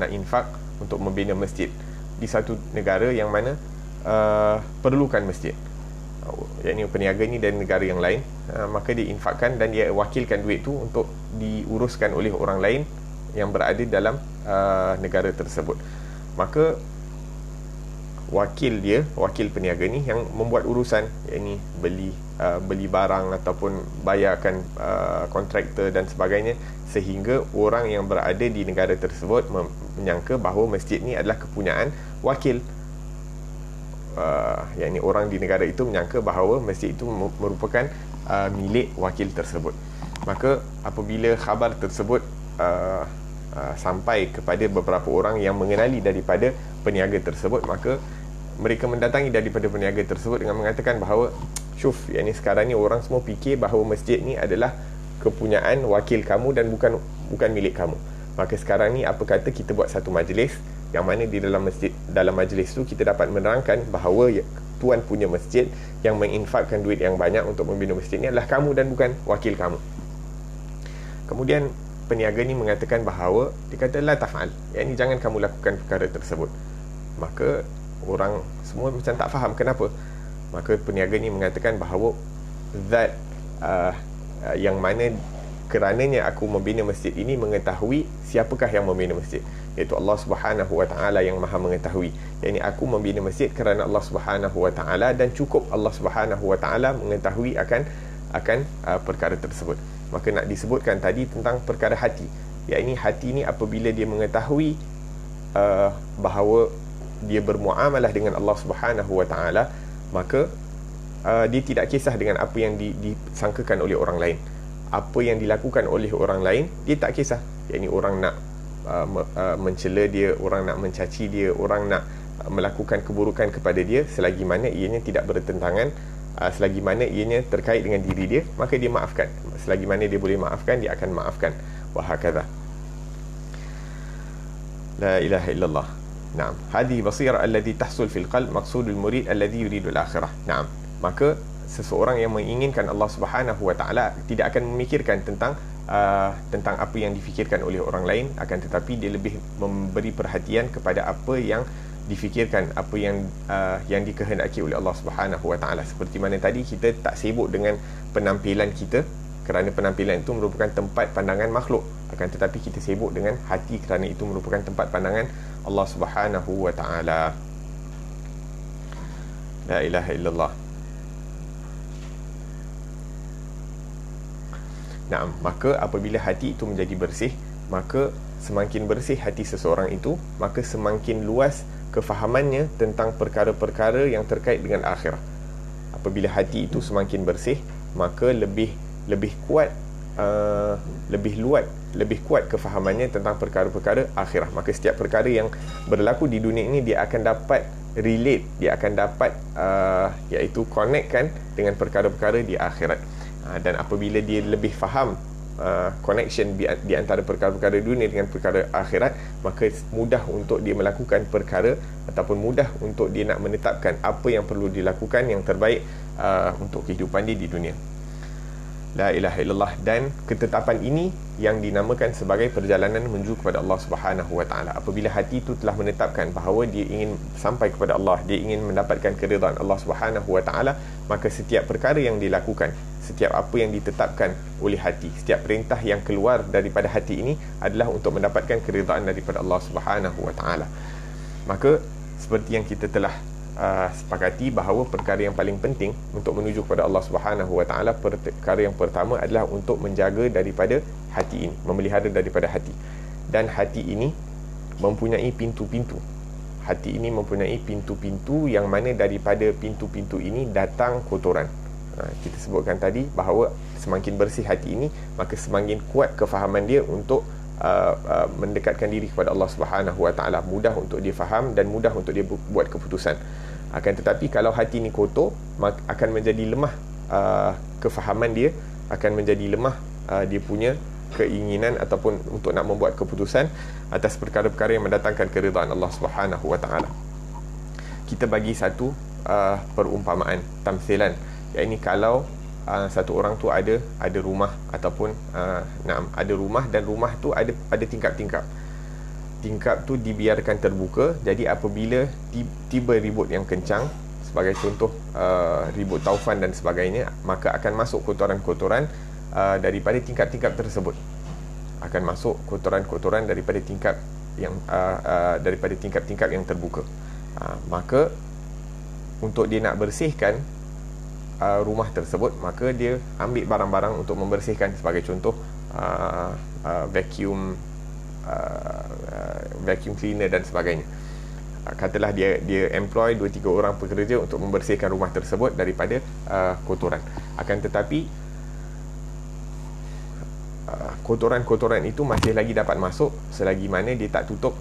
infak untuk membina masjid di satu negara yang mana perlukan masjid. Yakni peniaga ini dari negara yang lain, maka dia infakkan dan dia wakilkan duit tu untuk diuruskan oleh orang lain yang berada dalam negara tersebut. Maka wakil peniaga ni yang membuat urusan, yakni beli barang ataupun bayarkan kontraktor dan sebagainya, sehingga orang yang berada di negara tersebut menyangka bahawa masjid ni adalah kepunyaan wakil. Yakni orang di negara itu menyangka bahawa masjid itu merupakan milik wakil tersebut. Maka apabila khabar tersebut sampai kepada beberapa orang yang mengenali daripada peniaga tersebut, maka mereka mendatangi daripada peniaga tersebut dengan mengatakan bahawa, syuf, yang ni sekarang ni orang semua fikir bahawa masjid ni adalah kepunyaan wakil kamu dan bukan milik kamu. Maka sekarang ni apa kata kita buat satu majlis, yang mana di dalam majlis tu kita dapat menerangkan bahawa tuan punya masjid yang menginfakkan duit yang banyak untuk membina masjid ni adalah kamu dan bukan wakil kamu. Kemudian peniaga ni mengatakan bahawa, dia kata la taf'al, yang ni jangan kamu lakukan perkara tersebut. Maka orang semua macam tak faham kenapa. Maka peniaga ni mengatakan bahawa zat yang mana kerananya aku membina masjid ini mengetahui siapakah yang membina masjid, iaitu Allah Subhanahu wa taala yang Maha mengetahui. Yakni aku membina masjid kerana Allah Subhanahu wa taala, dan cukup Allah Subhanahu wa taala mengetahui akan perkara tersebut. Maka nak disebutkan tadi tentang perkara hati, yakni hati ni apabila dia mengetahui bahawa dia bermuamalah dengan Allah Subhanahu wa taala, maka dia tidak kisah dengan apa yang disangkakan oleh orang lain. Apa yang dilakukan oleh orang lain, dia tak kisah. Yakni orang nak mencela dia, orang nak mencaci dia, orang nak melakukan keburukan kepada dia, selagi mana ianya tidak bertentangan, selagi mana ianya terkait dengan diri dia, maka dia maafkan. Selagi mana dia boleh maafkan, dia akan maafkan. Wa hakadha. La ilaha illallah. Naam, hadhi basira alladhi tahsul fil qalb maqsudul murid alladhi yuridu al-akhirah. Naam, maka seseorang yang menginginkan Allah Subhanahu wa taala tidak akan memikirkan tentang tentang apa yang difikirkan oleh orang lain, akan tetapi dia lebih memberi perhatian kepada apa yang difikirkan, apa yang dikehendaki oleh Allah Subhanahu Wa Taala. Seperti mana tadi, kita tak sibuk dengan penampilan kita, kerana penampilan itu merupakan tempat pandangan makhluk, akan tetapi kita sibuk dengan hati, kerana itu merupakan tempat pandangan Allah Subhanahu Wa Taala. La ilaha illallah. Nah, maka apabila hati itu menjadi bersih, maka semakin bersih hati seseorang itu, maka semakin luas kefahamannya tentang perkara-perkara yang terkait dengan akhirat. Apabila hati itu semakin bersih, maka lebih kuat, lebih kuat kefahamannya tentang perkara-perkara akhirat. Maka setiap perkara yang berlaku di dunia ini, dia akan dapat relate, dia akan dapat iaitu connectkan dengan perkara-perkara di akhirat. Dan apabila dia lebih faham connection di antara perkara-perkara dunia dengan perkara akhirat, maka mudah untuk dia melakukan perkara, ataupun mudah untuk dia nak menetapkan apa yang perlu dilakukan yang terbaik untuk kehidupan dia di dunia. La ilaha illallah. Dan ketetapan ini yang dinamakan sebagai perjalanan menuju kepada Allah Subhanahu Wa Taala. Apabila hati itu telah menetapkan bahawa dia ingin sampai kepada Allah, dia ingin mendapatkan keridhaan Allah Subhanahu Wa Taala, maka setiap perkara yang dilakukan, setiap apa yang ditetapkan oleh hati, setiap perintah yang keluar daripada hati ini adalah untuk mendapatkan keridhaan daripada Allah Subhanahu Wa Taala. Maka seperti yang kita telah sepakati bahawa perkara yang paling penting untuk menuju kepada Allah Subhanahu Wa Taala, perkara yang pertama adalah untuk menjaga daripada hati ini, memelihara daripada hati. Dan hati ini mempunyai pintu-pintu. Hati ini mempunyai pintu-pintu yang mana daripada pintu-pintu ini datang kotoran. Kita sebutkan tadi bahawa semakin bersih hati ini, maka semakin kuat kefahaman dia untuk mendekatkan diri kepada Allah Subhanahu Wa Taala. Mudah untuk dia faham dan mudah untuk dia buat keputusan. Akan tetapi kalau hati ini kotor, maka akan menjadi lemah kefahaman dia, akan menjadi lemah dia punya keinginan ataupun untuk nak membuat keputusan atas perkara-perkara yang mendatangkan keridhaan Allah Subhanahu Wa Taala. Kita bagi satu perumpamaan, tamthilan, iaitu kalau satu orang tu ada rumah, ataupun ada rumah, dan rumah tu ada tingkap-tingkap. Tingkap tu dibiarkan terbuka. Jadi apabila tiba ribut yang kencang, sebagai contoh ribut taufan dan sebagainya, maka akan masuk kotoran-kotoran daripada tingkap-tingkap tersebut. Akan masuk kotoran-kotoran daripada tingkap yang daripada tingkap-tingkap yang terbuka. Maka untuk dia nak bersihkan rumah tersebut, maka dia ambil barang-barang untuk membersihkan, sebagai contoh vacuum cleaner dan sebagainya. Katalah dia employ 2-3 orang pekerja untuk membersihkan rumah tersebut daripada kotoran. Akan tetapi kotoran-kotoran itu masih lagi dapat masuk selagi mana dia tak tutup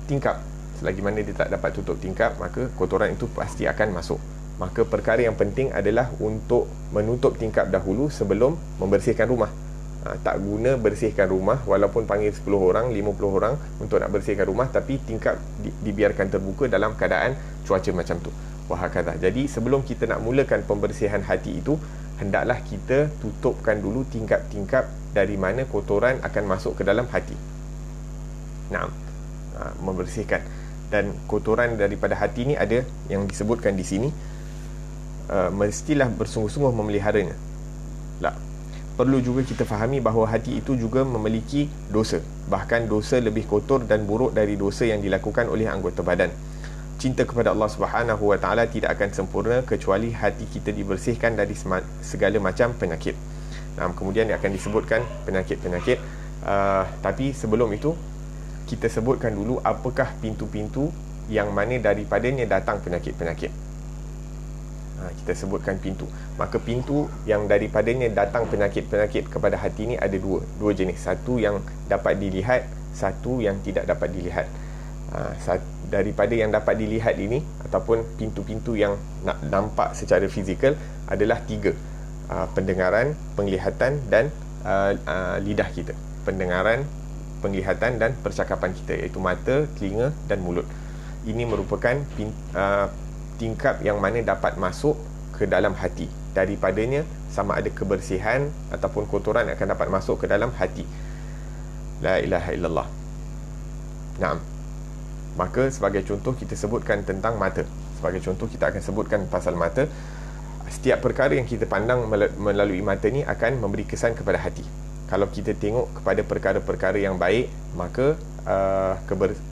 tingkap. Selagi mana dia tak dapat tutup tingkap, maka kotoran itu pasti akan masuk. Maka perkara yang penting adalah untuk menutup tingkap dahulu sebelum membersihkan rumah. Tak guna bersihkan rumah walaupun panggil 10 orang, 50 orang untuk nak bersihkan rumah, tapi tingkap dibiarkan terbuka dalam keadaan cuaca macam tu. Wahakadha. Jadi sebelum kita nak mulakan pembersihan hati itu, hendaklah kita tutupkan dulu tingkap-tingkap dari mana kotoran akan masuk ke dalam hati. Membersihkan. Dan kotoran daripada hati ni ada yang disebutkan di sini, mestilah bersungguh-sungguh memeliharanya. Perlu juga kita fahami bahawa hati itu juga memiliki dosa. Bahkan dosa lebih kotor dan buruk dari dosa yang dilakukan oleh anggota badan. Cinta kepada Allah Subhanahu Wa Taala tidak akan sempurna kecuali hati kita dibersihkan dari segala macam penyakit. Kemudian akan disebutkan penyakit-penyakit. Tapi sebelum itu, kita sebutkan dulu apakah pintu-pintu yang mana daripadanya datang penyakit-penyakit. Kita sebutkan pintu. Maka pintu yang daripadanya datang penyakit-penyakit kepada hati ini ada dua jenis. Satu yang dapat dilihat, satu yang tidak dapat dilihat. Daripada yang dapat dilihat ini, ataupun pintu-pintu yang nampak secara fizikal, adalah 3. Pendengaran, penglihatan dan lidah kita. Pendengaran, penglihatan dan percakapan kita, iaitu mata, telinga dan mulut. Ini merupakan tingkap yang mana dapat masuk ke dalam hati. daripadanya, sama ada kebersihan ataupun kotoran akan dapat masuk ke dalam hati. La ilaha illallah. Naam. Maka sebagai contoh kita sebutkan tentang mata. Sebagai contoh kita akan sebutkan pasal mata. Setiap perkara yang kita pandang melalui mata ni akan memberi kesan kepada hati. Kalau kita tengok kepada perkara-perkara yang baik, maka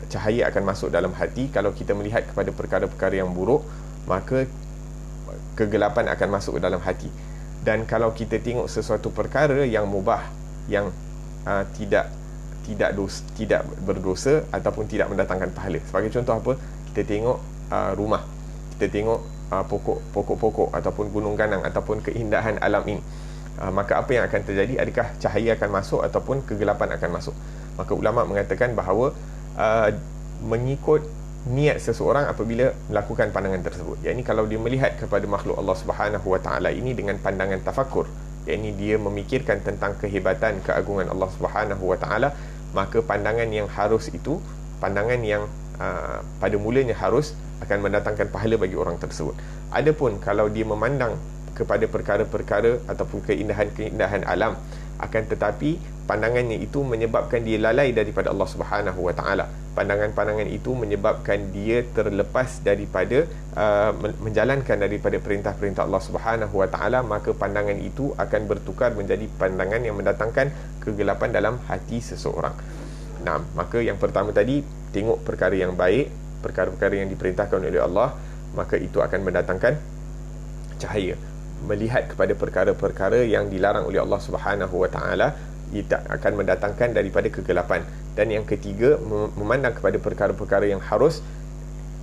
cahaya akan masuk dalam hati. Kalau kita melihat kepada perkara-perkara yang buruk, maka kegelapan akan masuk ke dalam hati. Dan kalau kita tengok sesuatu perkara yang mubah, yang tidak berdosa ataupun tidak mendatangkan pahala. Sebagai contoh apa? Kita tengok rumah, kita tengok pokok-pokok ataupun gunung ganang ataupun keindahan alam ini, maka apa yang akan terjadi? Adakah cahaya akan masuk ataupun kegelapan akan masuk? Maka ulama mengatakan bahawa mengikut niat seseorang apabila melakukan pandangan tersebut. Yakni kalau dia melihat kepada makhluk Allah Subhanahu Wa Taala ini dengan pandangan tafakur, yakni dia memikirkan tentang kehebatan, keagungan Allah Subhanahu Wa Taala, maka pandangan yang harus itu, pandangan yang pada mulanya harus, akan mendatangkan pahala bagi orang tersebut. Adapun kalau dia memandang kepada perkara-perkara ataupun keindahan-keindahan alam, akan tetapi pandangannya itu menyebabkan dia lalai daripada Allah Subhanahu Wa Taala. Pandangan-pandangan itu menyebabkan dia terlepas daripada menjalankan daripada perintah-perintah Allah Subhanahu Wa Taala, maka pandangan itu akan bertukar menjadi pandangan yang mendatangkan kegelapan dalam hati seseorang. Nah, maka yang pertama tadi, tengok perkara yang baik, perkara-perkara yang diperintahkan oleh Allah, maka itu akan mendatangkan cahaya. Melihat kepada perkara-perkara yang dilarang oleh Allah Subhanahu Wa Taala, ia akan mendatangkan daripada kegelapan. Dan yang ketiga, memandang kepada perkara-perkara yang harus,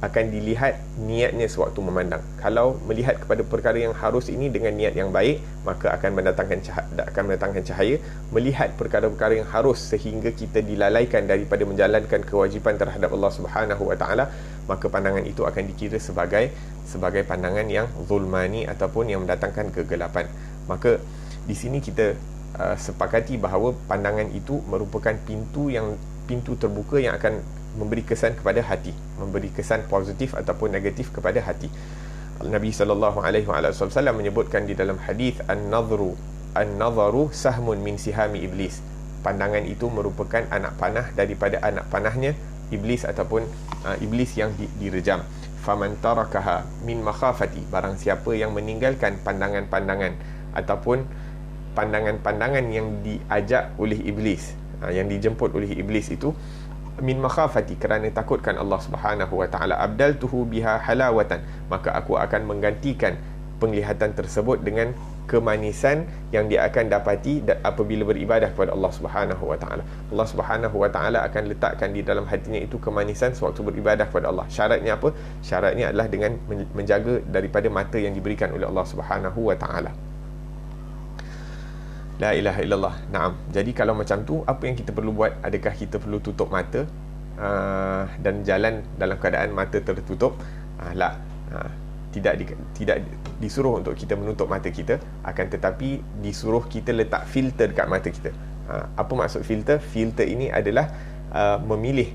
akan dilihat niatnya sewaktu memandang. Kalau melihat kepada perkara yang harus ini dengan niat yang baik, maka akan mendatangkan cahaya. Melihat perkara-perkara yang harus sehingga kita dilalaikan daripada menjalankan kewajipan terhadap Allah Subhanahu Wa Taala, maka pandangan itu akan dikira sebagai pandangan yang zulmani ataupun yang mendatangkan kegelapan. Maka di sini kita sepakati bahawa pandangan itu merupakan pintu terbuka yang akan memberi kesan kepada hati, memberi kesan positif ataupun negatif kepada hati. Nabi SAW menyebutkan di dalam hadis, an-nadharu sahmun min sihami iblis. Pandangan itu merupakan anak panah daripada anak panahnya iblis ataupun iblis yang direjam. Faman tarakaha min makhafati, barang siapa yang meninggalkan pandangan-pandangan ataupun pandangan-pandangan yang diajak oleh iblis, yang dijemput oleh iblis itu, min makhafati, kerana takutkan Allah Subhanahu Wa Taala, abdaltuhu biha halawatan, maka aku akan menggantikan penglihatan tersebut dengan kemanisan yang dia akan dapati apabila beribadah kepada Allah Subhanahu Wa Taala. Allah Subhanahu Wa Taala akan letakkan di dalam hatinya itu kemanisan sewaktu beribadah kepada Allah. Syaratnya apa? Syaratnya adalah dengan menjaga daripada mata yang diberikan oleh Allah Subhanahu Wa Taala. La ilaha illallah. Naam. Jadi kalau macam tu, apa yang kita perlu buat? Adakah kita perlu tutup mata dan jalan dalam keadaan mata tertutup? Tidak disuruh untuk kita menutup mata kita, akan tetapi disuruh kita letak filter dekat mata kita. Apa maksud filter? Filter ini adalah memilih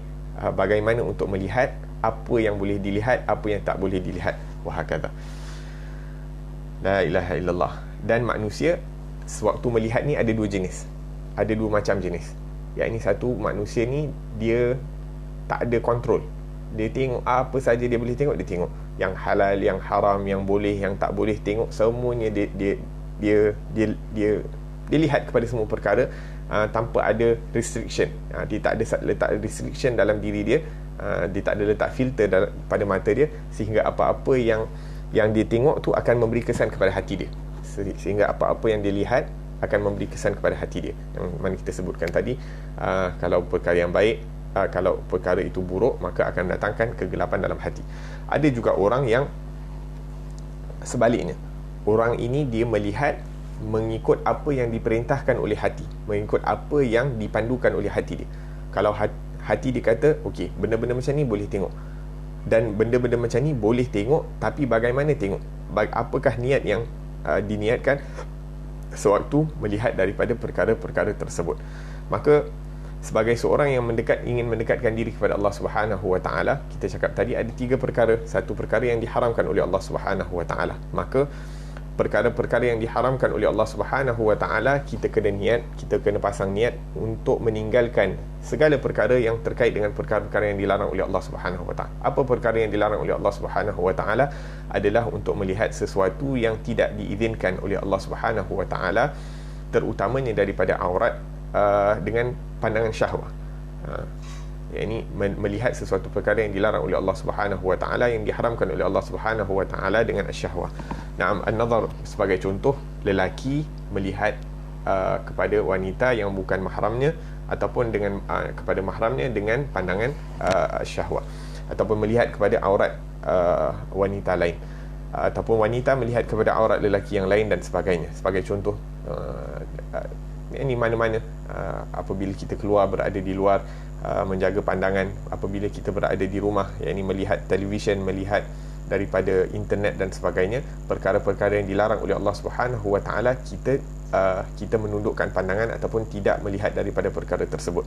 bagaimana untuk melihat, apa yang boleh dilihat, apa yang tak boleh dilihat. Wahakadha. La ilaha illallah. Dan manusia sewaktu melihat ni ada dua jenis, ada dua macam jenis. Yang ini satu, manusia ni dia tak ada kontrol. Dia tengok apa saja dia boleh tengok, dia tengok. Yang halal, yang haram, yang boleh, yang tak boleh tengok, semuanya dia lihat kepada semua perkara tanpa ada restriction. Dia tak ada letak restriction dalam diri dia. Dia tak ada letak filter pada mata dia, sehingga apa-apa yang dia tengok tu akan memberi kesan kepada hati dia, sehingga apa-apa yang dia lihat akan memberi kesan kepada hati dia. Yang mana kita sebutkan tadi, kalau perkara yang baik, kalau perkara itu buruk, maka akan mendatangkan kegelapan dalam hati. Ada juga orang yang sebaliknya. Orang ini dia melihat mengikut apa yang diperintahkan oleh hati, mengikut apa yang dipandukan oleh hati dia. Kalau hati dia kata, okey, benda-benda macam ni boleh tengok, dan benda-benda macam ni boleh tengok, tapi bagaimana tengok? Apakah niat yang diniatkan sewaktu melihat daripada perkara-perkara tersebut? Maka sebagai seorang yang ingin mendekatkan diri kepada Allah Subhanahu Wa Taala, kita cakap tadi ada tiga perkara. Satu perkara yang diharamkan oleh Allah Subhanahu Wa Taala, maka perkara-perkara yang diharamkan oleh Allah Subhanahu Wa Taala, kita kena niat, kita kena pasang niat untuk meninggalkan segala perkara yang terkait dengan perkara-perkara yang dilarang oleh Allah Subhanahu Wa Taala. Apa perkara yang dilarang oleh Allah Subhanahu Wa Taala? Adalah untuk melihat sesuatu yang tidak diizinkan oleh Allah Subhanahu Wa Taala, terutamanya daripada aurat, dengan pandangan syahwat. Ini melihat sesuatu perkara yang dilarang oleh Allah Subhanahu Wa Taala, yang diharamkan oleh Allah Subhanahu Wa Taala dengan syahwat. Naam, an-nazar sebagai contoh, lelaki melihat kepada wanita yang bukan mahramnya, ataupun dengan kepada mahramnya dengan pandangan syahwat, ataupun melihat kepada aurat wanita lain, ataupun wanita melihat kepada aurat lelaki yang lain dan sebagainya. Sebagai contoh, ini mana-mana apabila kita keluar, berada di luar, menjaga pandangan apabila kita berada di rumah, yakni melihat televisyen, melihat daripada internet dan sebagainya, perkara-perkara yang dilarang oleh Allah Subhanahu Wa Taala, kita menundukkan pandangan ataupun tidak melihat daripada perkara tersebut.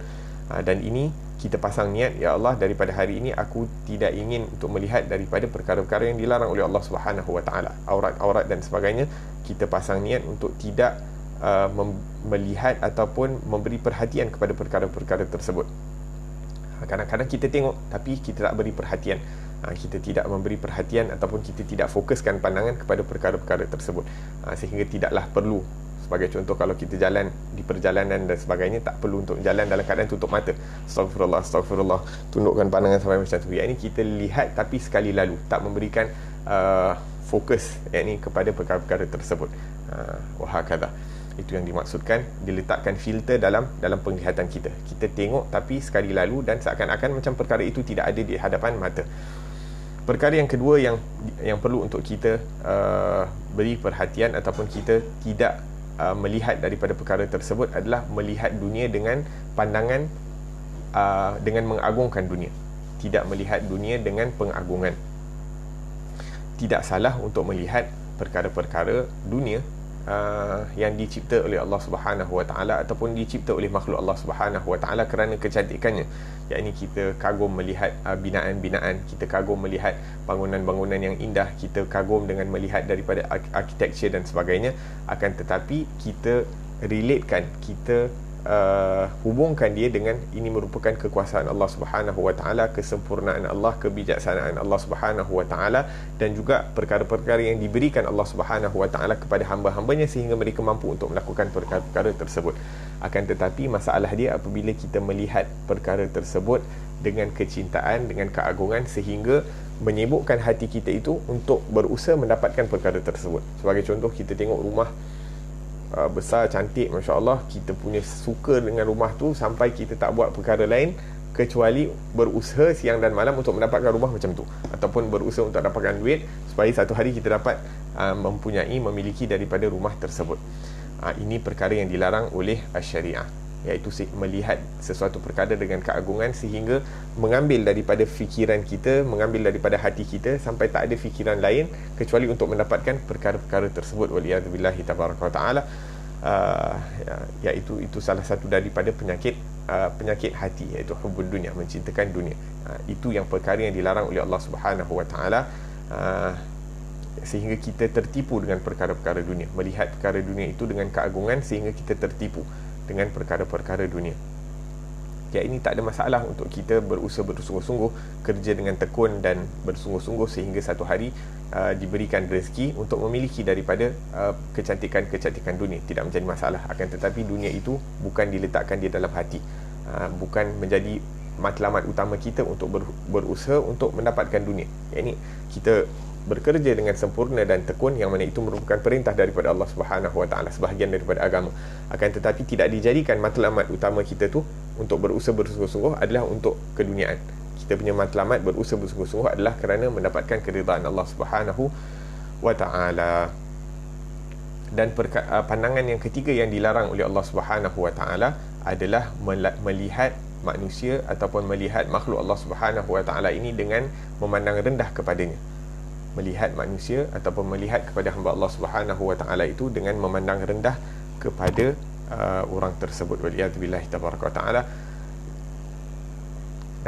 Dan ini kita pasang niat, ya Allah, daripada hari ini aku tidak ingin untuk melihat daripada perkara-perkara yang dilarang oleh Allah Subhanahu Wa Taala, aurat-aurat dan sebagainya. Kita pasang niat untuk tidak melihat ataupun memberi perhatian kepada perkara-perkara tersebut. Kadang-kadang kita tengok tapi kita tak beri perhatian, kita tidak memberi perhatian ataupun kita tidak fokuskan pandangan kepada perkara-perkara tersebut, sehingga tidaklah perlu. Sebagai contoh, kalau kita jalan di perjalanan dan sebagainya, tak perlu untuk jalan dalam keadaan tutup mata. Astagfirullah, astagfirullah, tundukkan pandangan sampai macam tu. Yang ini kita lihat tapi sekali lalu, tak memberikan fokus yakni kepada perkara-perkara tersebut. Wahakadha. Itu yang dimaksudkan diletakkan filter dalam penglihatan kita. Kita tengok tapi sekali lalu, dan seakan-akan macam perkara itu tidak ada di hadapan mata. Perkara yang kedua yang perlu untuk kita beri perhatian ataupun kita tidak melihat daripada perkara tersebut adalah melihat dunia dengan pandangan dengan mengagungkan dunia. Tidak melihat dunia dengan pengagungan. Tidak salah untuk melihat perkara-perkara dunia yang dicipta oleh Allah Subhanahu Wa Taala ataupun dicipta oleh makhluk Allah Subhanahu Wa Taala kerana kecantikannya. Yakni kita kagum melihat binaan-binaan, kita kagum melihat bangunan-bangunan yang indah, kita kagum dengan melihat daripada architecture dan sebagainya. Akan tetapi kita relatekan, kita hubungkan dia dengan ini merupakan kekuasaan Allah Subhanahu Wa Taala, kesempurnaan Allah, kebijaksanaan Allah Subhanahu Wa Taala, dan juga perkara-perkara yang diberikan Allah Subhanahu Wa Taala kepada hamba-hambanya sehingga mereka mampu untuk melakukan perkara-perkara tersebut. Akan tetapi masalah dia apabila kita melihat perkara tersebut dengan kecintaan, dengan keagungan, sehingga menyibukkan hati kita itu untuk berusaha mendapatkan perkara tersebut. Sebagai contoh, kita tengok rumah besar, cantik, Masya Allah, kita punya suka dengan rumah tu sampai kita tak buat perkara lain kecuali berusaha siang dan malam untuk mendapatkan rumah macam tu, ataupun berusaha untuk dapatkan duit supaya satu hari kita dapat memiliki daripada rumah tersebut. Ini perkara yang dilarang oleh syariah, iaitu melihat sesuatu perkara dengan keagungan sehingga mengambil daripada fikiran kita, mengambil daripada hati kita sampai tak ada fikiran lain kecuali untuk mendapatkan perkara-perkara tersebut. Waliyadzubillahi tabaraka wa ta'ala. Iaitu salah satu daripada penyakit hati, iaitu hubbud dunia, mencintakan dunia. Itu yang perkara yang dilarang oleh Allah Subhanahu wa ta'ala, sehingga kita tertipu dengan perkara-perkara dunia, melihat perkara dunia itu dengan keagungan sehingga kita tertipu dengan perkara-perkara dunia. Ya, ini tak ada masalah untuk kita berusaha bersungguh-sungguh, kerja dengan tekun dan bersungguh-sungguh sehingga satu hari diberikan rezeki untuk memiliki daripada kecantikan-kecantikan dunia. Tidak menjadi masalah. Akan tetapi dunia itu bukan diletakkan di dalam hati, bukan menjadi matlamat utama kita untuk berusaha untuk mendapatkan dunia. Yang ini kita bekerja dengan sempurna dan tekun, yang mana itu merupakan perintah daripada Allah Subhanahu Wa Taala, sebahagian daripada agama. Akan tetapi tidak dijadikan matlamat utama kita tu untuk berusaha bersungguh-sungguh adalah untuk keduniaan. Kita punya matlamat berusaha bersungguh-sungguh adalah kerana mendapatkan keridaan Allah Subhanahu Wa Taala. Dan pandangan yang ketiga yang dilarang oleh Allah Subhanahu Wa Taala adalah melihat manusia ataupun melihat makhluk Allah Subhanahu Wa Taala ini dengan memandang rendah kepadanya. Melihat manusia ataupun melihat kepada hamba Allah Subhanahu Wa Taala itu dengan memandang rendah kepada orang tersebut. Waliyadzubillahi tabaraka wa ta'ala.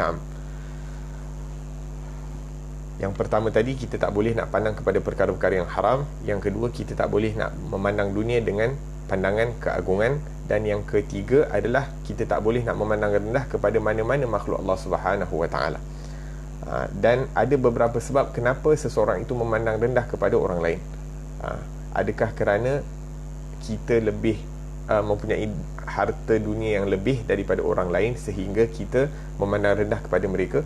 Naam. Yang pertama tadi, kita tak boleh nak pandang kepada perkara-perkara yang haram. Yang kedua, kita tak boleh nak memandang dunia dengan pandangan keagungan. Dan yang ketiga adalah kita tak boleh nak memandang rendah kepada mana-mana makhluk Allah Subhanahu Wa Taala. Dan ada beberapa sebab kenapa seseorang itu memandang rendah kepada orang lain. Adakah kerana kita lebih mempunyai harta dunia yang lebih daripada orang lain sehingga kita memandang rendah kepada mereka?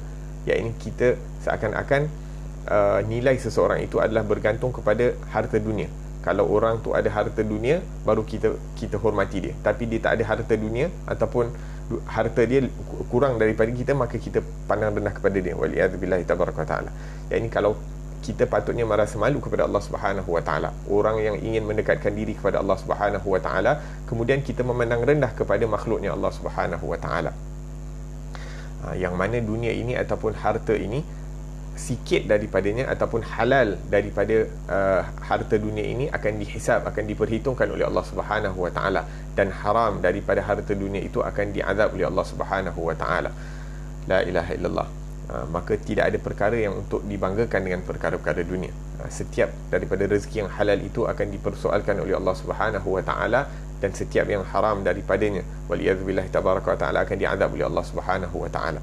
Iaitu kita seakan-akan nilai seseorang itu adalah bergantung kepada harta dunia. Kalau orang tu ada harta dunia, baru kita hormati dia. Tapi dia tak ada harta dunia ataupun harta dia kurang daripada kita, maka kita pandang rendah kepada dia. Waliyadzubillahi tabaraka ta'ala. Iaitu kalau kita patutnya merasa malu kepada Allah Subhanahu Wa Taala. Orang yang ingin mendekatkan diri kepada Allah Subhanahu Wa Taala, kemudian kita memandang rendah kepada makhluknya Allah Subhanahu Wa Taala. Yang mana dunia ini ataupun harta ini, sikit daripadanya ataupun halal daripada harta dunia ini akan dihisab, akan diperhitungkan oleh Allah Subhanahu Wa Taala, dan haram daripada harta dunia itu akan diazab oleh Allah Subhanahu Wa Taala. La ilaha illallah. Maka tidak ada perkara yang untuk dibanggakan dengan perkara-perkara dunia. Setiap daripada rezeki yang halal itu akan dipersoalkan oleh Allah Subhanahu Wa Taala, dan setiap yang haram daripadanya, waliyadzubillahi tabaraka wa taala, akan diazab oleh Allah Subhanahu Wa Taala.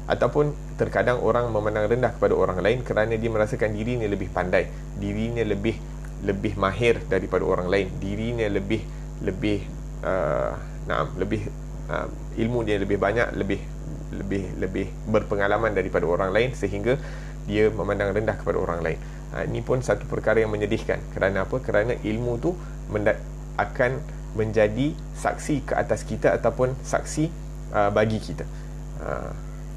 Ataupun terkadang orang memandang rendah kepada orang lain kerana dia merasakan dirinya lebih pandai, dirinya lebih mahir daripada orang lain, dirinya lebih ilmu dia lebih banyak, lebih berpengalaman daripada orang lain, sehingga dia memandang rendah kepada orang lain. Ini pun satu perkara yang menyedihkan. Kerana apa? Kerana ilmu tu akan menjadi saksi ke atas kita ataupun saksi bagi kita,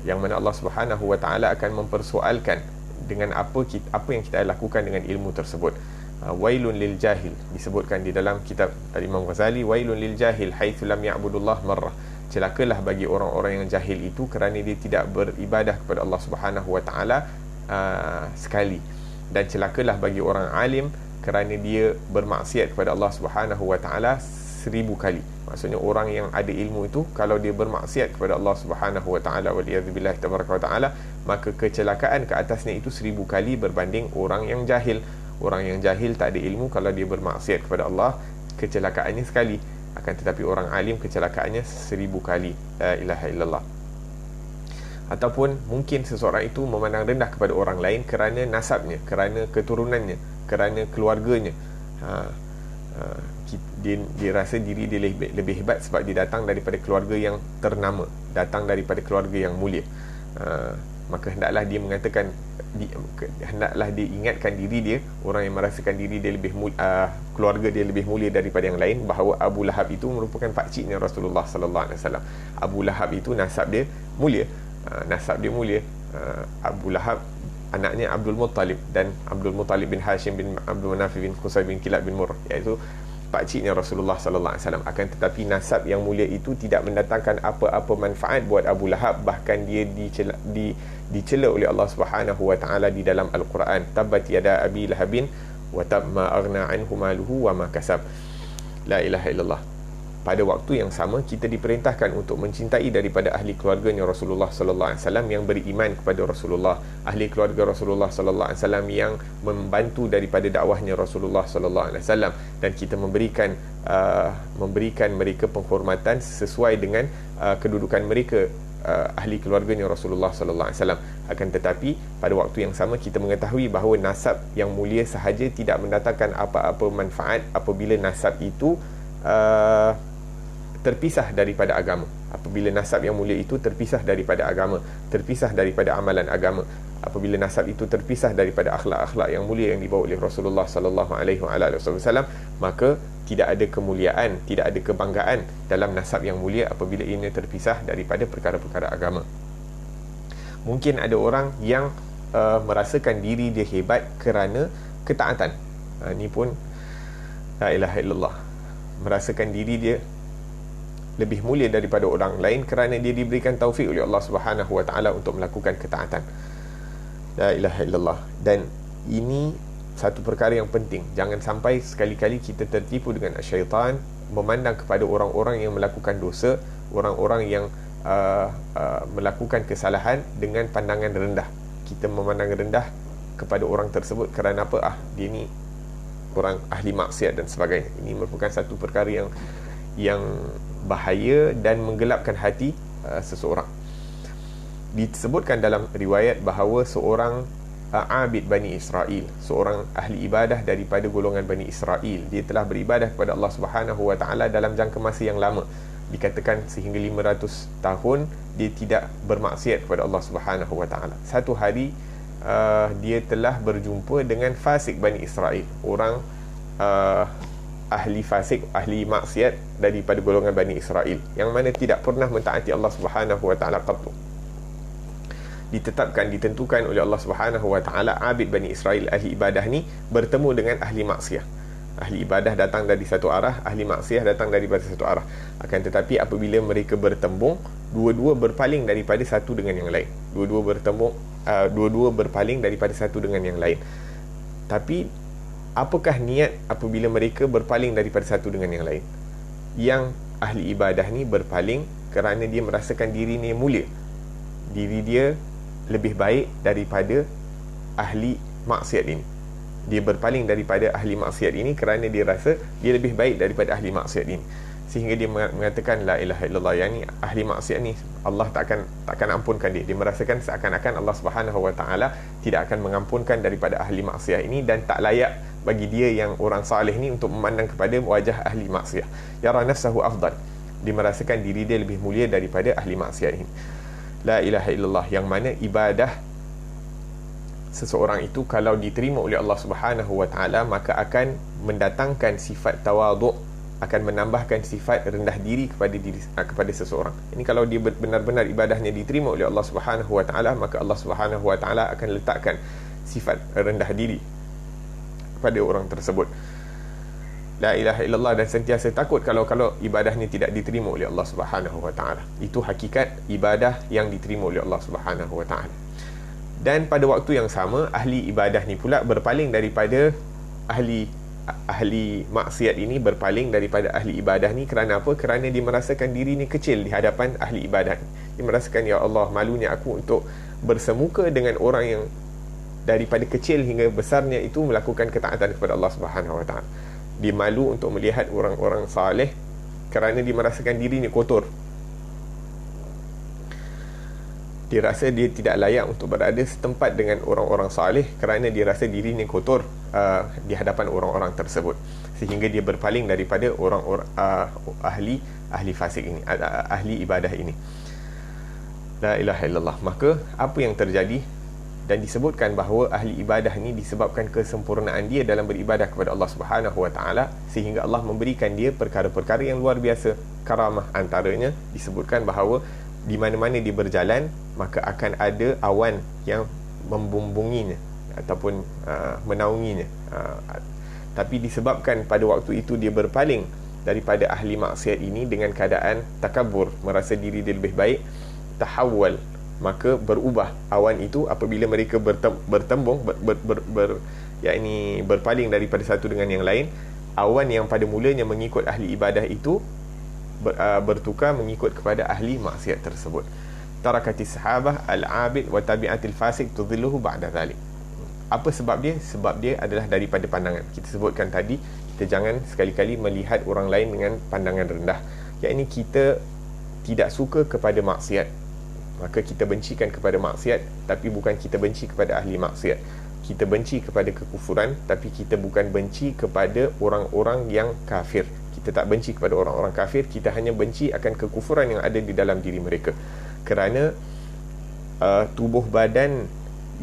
yang mana Allah Subhanahu Wa Taala akan mempersoalkan dengan apa yang kita lakukan dengan ilmu tersebut. Wailun lil jahil, disebutkan di dalam kitab Imam Ghazali, wailun lil jahil haitsu lam ya'budullah marrah. Celakalah bagi orang-orang yang jahil itu kerana dia tidak beribadah kepada Allah Subhanahu Wa Taala sekali, dan celakalah bagi orang alim kerana dia bermaksiat kepada Allah Subhanahu Wa Taala 1000 kali. Maksudnya orang yang ada ilmu itu, kalau dia bermaksiat kepada Allah Subhanahu Wa Taala, waliyadzubillahi tabaraka wa taala, maka kecelakaan ke atasnya itu 1000 kali berbanding orang yang jahil. Orang yang jahil tak ada ilmu, kalau dia bermaksiat kepada Allah, kecelakaannya sekali. Akan tetapi orang alim, kecelakaannya 1000 kali. La ilaha illallah. Ataupun mungkin seseorang itu memandang rendah kepada orang lain kerana nasabnya, kerana keturunannya, kerana keluarganya. Dia rasa diri dia lebih hebat sebab dia datang daripada keluarga yang ternama, datang daripada keluarga yang mulia. Maka hendaklah dia mengatakan, hendaklah dia ingatkan diri dia, orang yang merasakan diri dia keluarga dia lebih mulia daripada yang lain, bahawa Abu Lahab itu merupakan pakciknya Rasulullah sallallahu alaihi wasallam. Abu Lahab itu nasab dia mulia. Abu Lahab anaknya Abdul Muttalib, dan Abdul Muttalib bin Hashim bin Abdul Manaf bin Qusay bin Kilab bin Murrah, iaitu pakciknya Rasulullah sallallahu alaihi wasallam. Akan tetapi nasab yang mulia itu tidak mendatangkan apa-apa manfaat buat Abu Lahab, bahkan dia dicela oleh Allah Subhanahu Wa Taala di dalam Al-Quran. Tabbat yada abi lahabin wa tab ma aghna anhu maluhu wa ma kasab. La ilaha illallah. Pada waktu yang sama, kita diperintahkan untuk mencintai daripada ahli keluarganya Rasulullah sallallahu alaihi wasallam yang beriman kepada Rasulullah, ahli keluarga Rasulullah sallallahu alaihi wasallam yang membantu daripada dakwahnya Rasulullah sallallahu alaihi wasallam, dan kita memberikan mereka penghormatan sesuai dengan kedudukan mereka, ahli keluarganya Rasulullah sallallahu alaihi wasallam. Akan tetapi pada waktu yang sama, kita mengetahui bahawa nasab yang mulia sahaja tidak mendatangkan apa-apa manfaat apabila nasab itu terpisah daripada agama. Apabila nasab yang mulia itu terpisah daripada agama, terpisah daripada amalan agama, apabila nasab itu terpisah daripada akhlak-akhlak yang mulia yang dibawa oleh Rasulullah sallallahu alaihi wasallam, maka tidak ada kemuliaan, tidak ada kebanggaan dalam nasab yang mulia apabila ini terpisah daripada perkara-perkara agama. Mungkin ada orang yang merasakan diri dia hebat kerana ketaatan. Ini pun la ilaha illallah. Merasakan diri dia lebih mulia daripada orang lain kerana dia diberikan taufik oleh Allah Subhanahu Wa Taala untuk melakukan ketaatan. La ilaha illallah. Dan ini satu perkara yang penting. Jangan sampai sekali-kali kita tertipu dengan syaitan, memandang kepada orang-orang yang melakukan dosa, orang-orang yang melakukan kesalahan dengan pandangan rendah. Kita memandang rendah kepada orang tersebut kerana apa? Dia ni orang ahli maksiat dan sebagainya. Ini merupakan satu perkara yang bahaya dan menggelapkan hati seseorang. Disebutkan dalam riwayat bahawa seorang abid Bani Israel, seorang ahli ibadah daripada golongan Bani Israel, dia telah beribadah kepada Allah Subhanahu Wa Taala dalam jangka masa yang lama, dikatakan sehingga 500 tahun dia tidak bermaksiat kepada Allah Subhanahu Wa Taala. Satu hari dia telah berjumpa dengan fasik Bani Israel, orang ahli fasik, ahli maksiat daripada golongan Bani Israel, yang mana tidak pernah mentaati Allah Subhanahu Wa Taala qattu. Ditentukan oleh Allah Subhanahu Wa Taala, abid Bani Israel, ahli ibadah ni bertemu dengan ahli maksiat. Ahli ibadah datang dari satu arah, ahli maksiat datang daripada satu arah. Akan tetapi apabila mereka bertembung, dua-dua berpaling daripada satu dengan yang lain. Dua-dua berpaling daripada satu dengan yang lain. Tapi apakah niat apabila mereka berpaling daripada satu dengan yang lain? Yang ahli ibadah ni berpaling kerana dia merasakan diri ni mulia, diri dia lebih baik daripada ahli maksiat ini. Dia berpaling daripada ahli maksiat ini kerana dia rasa dia lebih baik daripada ahli maksiat ini, sehingga dia mengatakan la ilaha illallah. Yang ni ahli maksiat ni Allah takkan ampunkan dia. Dia merasakan seakan-akan Allah Subhanahu Wa Taala tidak akan mengampunkan daripada ahli maksiat ini, dan tak layak bagi dia yang orang saleh ni untuk memandang kepada wajah ahli maksiat. Yara nafsahu afdal. Dia merasakan diri dia lebih mulia daripada ahli maksiat ini. La ilaha illallah, yang mana ibadah seseorang itu kalau diterima oleh Allah Subhanahu Wa Taala, maka akan mendatangkan sifat tawaduk, akan menambahkan sifat rendah diri kepada seseorang. Ini kalau dia benar-benar ibadahnya diterima oleh Allah Subhanahu Wa Taala, maka Allah Subhanahu Wa Taala akan letakkan sifat rendah diri kepada orang tersebut. La ilaha illallah, dan sentiasa takut kalau ibadahnya tidak diterima oleh Allah Subhanahu Wa Taala. Itu hakikat ibadah yang diterima oleh Allah Subhanahu Wa Taala. Dan pada waktu yang sama, ahli ibadah ni pula berpaling daripada ahli maksiat ini, berpaling daripada ahli ibadah ni. Kerana apa? Kerana dia merasakan diri ni kecil di hadapan ahli ibadah. Dia merasakan, ya Allah, malunya aku untuk bersemuka dengan orang yang daripada kecil hingga besarnya itu melakukan ketaatan kepada Allah Subhanahu Wa Taala. Dia malu untuk melihat orang-orang saleh kerana dia merasakan diri ni kotor. Dia rasa dia tidak layak untuk berada setempat dengan orang-orang saleh kerana dia rasa diri ni kotor di hadapan orang-orang tersebut, sehingga dia berpaling daripada orang-orang ahli fasik ini, ahli ibadah ini. La ilaha illallah. Maka apa yang terjadi? Dan disebutkan bahawa ahli ibadah ni disebabkan kesempurnaan dia dalam beribadah kepada Allah Subhanahu Wa Taala, sehingga Allah memberikan dia perkara-perkara yang luar biasa, karamah. Antaranya disebutkan bahawa di mana-mana dia berjalan, maka akan ada awan yang membumbunginya ataupun menaunginya. Tapi disebabkan pada waktu itu dia berpaling daripada ahli maksiat ini dengan keadaan takabur, merasa diri dia lebih baik, tahawwal, maka berubah awan itu apabila mereka bertembung, berpaling daripada satu dengan yang lain. Awan yang pada mulanya mengikut ahli ibadah itu bertukar mengikut kepada ahli maksiat tersebut. Tarakati sahabah al-abid wa tabi'atil fasik tudhilluhu ba'da dhalik. Apa sebab dia? Sebab dia adalah daripada pandangan. Kita sebutkan tadi, kita jangan sekali-kali melihat orang lain dengan pandangan rendah. Yakni kita tidak suka kepada maksiat, maka kita bencikan kepada maksiat, tapi bukan kita benci kepada ahli maksiat. Kita benci kepada kekufuran, tapi kita bukan benci kepada orang-orang yang kafir. Kita tak benci kepada orang-orang kafir, kita hanya benci akan kekufuran yang ada di dalam diri mereka. Kerana tubuh badan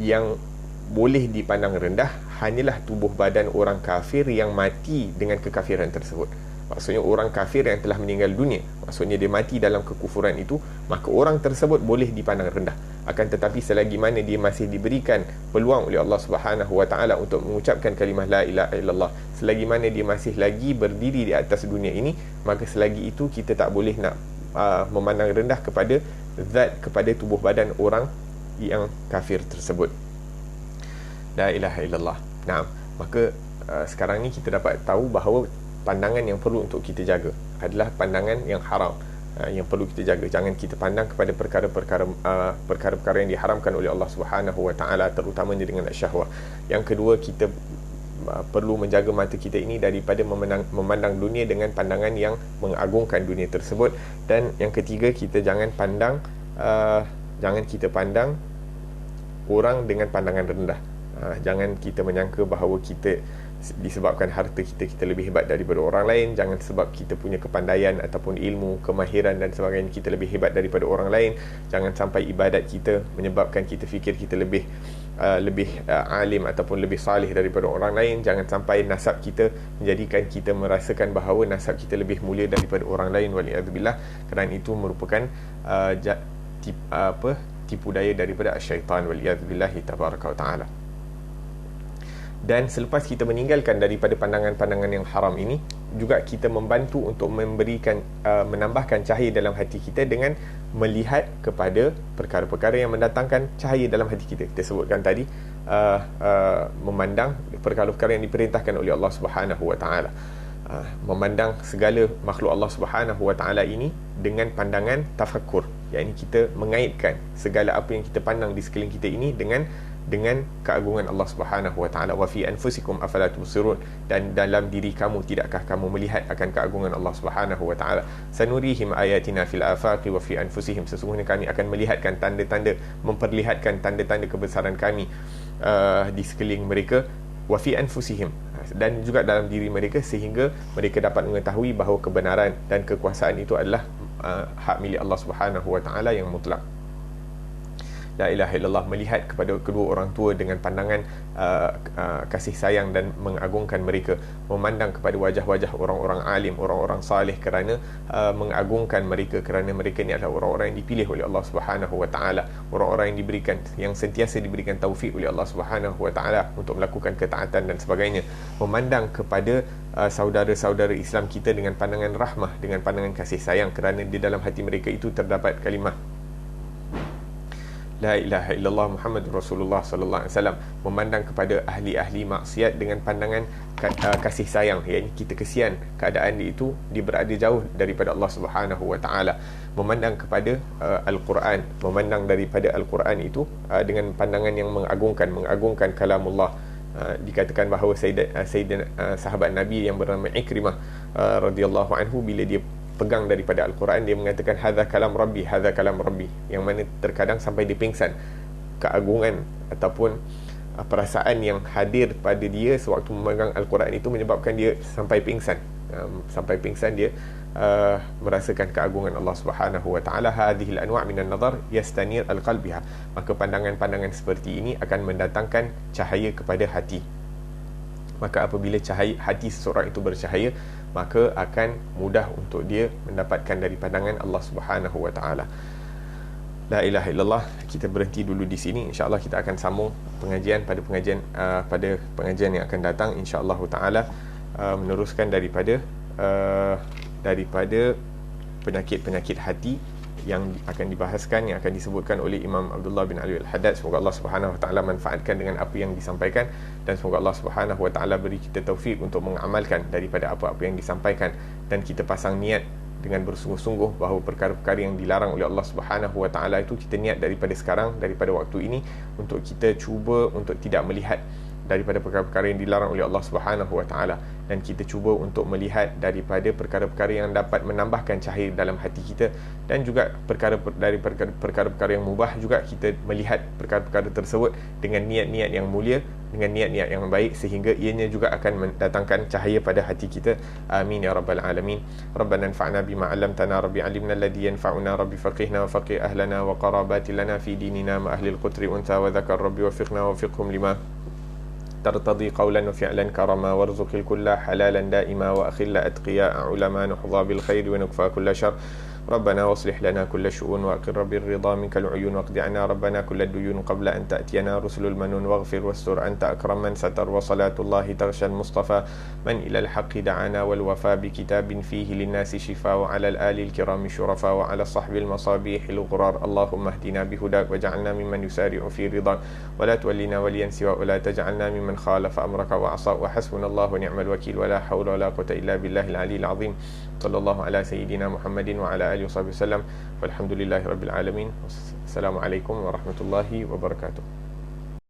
yang boleh dipandang rendah hanyalah tubuh badan orang kafir yang mati dengan kekafiran tersebut. Maksudnya orang kafir yang telah meninggal dunia, maksudnya dia mati dalam kekufuran itu, maka orang tersebut boleh dipandang rendah. Akan tetapi selagi mana dia masih diberikan peluang oleh Allah Subhanahu Wa Taala untuk mengucapkan kalimah la ilaha illallah, selagi mana dia masih lagi berdiri di atas dunia ini, maka selagi itu kita tak boleh nak memandang rendah kepada zat, kepada tubuh badan orang yang kafir tersebut. La ilaha illallah. Nah, maka sekarang ni kita dapat tahu bahawa pandangan yang perlu untuk kita jaga adalah pandangan yang haram. yang perlu kita jaga. Jangan kita pandang kepada perkara-perkara yang diharamkan oleh Allah Subhanahu Wa Taala, terutamanya dengan syahwat. Yang kedua, kita perlu menjaga mata kita ini daripada memandang dunia dengan pandangan yang mengagungkan dunia tersebut. Dan yang ketiga, kita jangan kita pandang orang dengan pandangan rendah. Jangan kita menyangka bahawa kita, disebabkan harta kita lebih hebat daripada orang lain. Jangan sebab kita punya kepandaian ataupun ilmu, kemahiran dan sebagainya, kita lebih hebat daripada orang lain. Jangan sampai ibadat kita menyebabkan kita fikir kita lebih alim ataupun lebih salih daripada orang lain. Jangan sampai nasab kita menjadikan kita merasakan bahawa nasab kita lebih mulia daripada orang lain, waliyadzubillah. Kerana itu merupakan tipu daya daripada syaitan, waliyadzubillahi tabaraka wa ta'ala. Dan selepas kita meninggalkan daripada pandangan-pandangan yang haram ini, juga kita membantu untuk menambahkan cahaya dalam hati kita dengan melihat kepada perkara-perkara yang mendatangkan cahaya dalam hati kita. Kita sebutkan tadi, memandang perkara-perkara yang diperintahkan oleh Allah Subhanahu Wa Taala, memandang segala makhluk Allah Subhanahu Wa Taala ini dengan pandangan tafakkur, iaitu kita mengaitkan segala apa yang kita pandang di sekeliling kita ini dengan keagungan Allah Subhanahu Wa Taala. Wa fi anfusikum afala tubsirun, dan dalam diri kamu tidakkah kamu melihat akan keagungan Allah Subhanahu Wa Taala. Sanurihim ayatina fil afaqi wa fi anfusihim, sesungguhnya kami akan melihatkan tanda-tanda, memperlihatkan tanda-tanda kebesaran kami di sekeliling mereka, wa fi anfusihim, dan juga dalam diri mereka, sehingga mereka dapat mengetahui bahawa kebenaran dan kekuasaan itu adalah hak milik Allah Subhanahu Wa Taala yang mutlak. La ilaha illallah, melihat kepada kedua orang tua dengan pandangan kasih sayang dan mengagungkan mereka, memandang kepada wajah-wajah orang-orang alim, orang-orang salih kerana mengagungkan mereka, kerana mereka ni adalah orang-orang yang dipilih oleh Allah Subhanahu Wa Taala, orang-orang yang sentiasa diberikan taufik oleh Allah Subhanahu Wa Taala untuk melakukan ketaatan dan sebagainya. Memandang kepada saudara-saudara Islam kita dengan pandangan rahmah, dengan pandangan kasih sayang, kerana di dalam hati mereka itu terdapat kalimah La ilaha illallah Muhammadur Rasulullah sallallahu alaihi wasallam. Memandang kepada ahli-ahli maksiat dengan pandangan kasih sayang, iaitu kita kesian keadaan itu dia berada jauh daripada Allah Subhanahu Wa Taala. Memandang kepada Al-Quran, memandang daripada Al-Quran itu dengan pandangan yang mengagungkan kalamullah. Dikatakan bahawa sahabat Nabi yang bernama Ikrimah radhiyallahu anhu, bila dia pegang daripada Al-Quran, dia mengatakan hadza kalam rabbi, yang mana terkadang sampai dia pingsan. Keagungan ataupun perasaan yang hadir pada dia sewaktu memegang Al-Quran itu menyebabkan dia sampai pingsan. Dia merasakan keagungan Allah Subhanahu Wa Taala. Hadhil anwa' minan nazar yastanir al-qalbiha, maka pandangan-pandangan seperti ini akan mendatangkan cahaya kepada hati. Maka apabila hati seseorang itu bercahaya, maka akan mudah untuk dia mendapatkan dari pandangan Allah Subhanahu Wa Taala. La ilaha illallah. Kita berhenti dulu di sini. InsyaAllah kita akan sambung pengajian pada pengajian yang akan datang, InsyaAllah Taala, meneruskan daripada penyakit-penyakit hati yang akan dibahaskan, yang akan disebutkan oleh Imam Abdullah bin Ali Al-Haddad. Semoga Allah Subhanahu Wa Taala manfaatkan dengan apa yang disampaikan, dan semoga Allah Subhanahu Wa Taala beri kita taufik untuk mengamalkan daripada apa-apa yang disampaikan, dan kita pasang niat dengan bersungguh-sungguh bahawa perkara-perkara yang dilarang oleh Allah Subhanahu Wa Taala itu kita niat daripada sekarang, daripada waktu ini, untuk kita cuba untuk tidak melihat daripada perkara-perkara yang dilarang oleh Allah Subhanahu Wa Taala, dan kita cuba untuk melihat daripada perkara-perkara yang dapat menambahkan cahaya dalam hati kita, dan juga perkara-perkara yang mubah juga kita melihat perkara-perkara tersebut dengan niat-niat yang mulia, dengan niat-niat yang baik, sehingga ianya juga akan mendatangkan cahaya pada hati kita. Amin ya rabbal alamin. Rabbana anfa'na bima 'allamtana, rabbi 'allimna alladhi yanfa'una, rabbi faqihna wa faqih ahlana wa qarabati lana fi dinina ma ahli al-qutri unsa wa dhakar, rabbi wafiqna wa wafiqhum lima ترتضي قولا وفعلا كرما، وارزق الكل حلالا دائما، وأخل أتقياء علماء نحظى بالخير ونكفى كل شر. ربنا واصلح لنا كل الشؤون، وأقر بالرضا منك العيون، واقض عنا ربنا كل الديون قبل أن تأتينا رسل المنون، واغفر واستر أنت أكرم من ستر، وصلاة الله تغشى المصطفى من إلى الحق دعانا، والوفاء بكتاب فيه للناس شفاء، وعلى الآل الكرام الشرفاء، وعلى الصحب المصابيح الغرار. اللهم اهدنا بهداك واجعلنا ممن يسارع في رضاك، ولا تولنا وليا سواك، ولا تجعلنا ممن خالف أمرك وعصى، وحسبنا الله ونعم الوكيل، ولا حول ولا قوة إلا بالله العلي العظيم. صلى الله على سيدنا محمد وعلى alihi wasallam. Walhamdulillahirabbil alamin. Wassalamualaikum warahmatullahi wabarakatuh.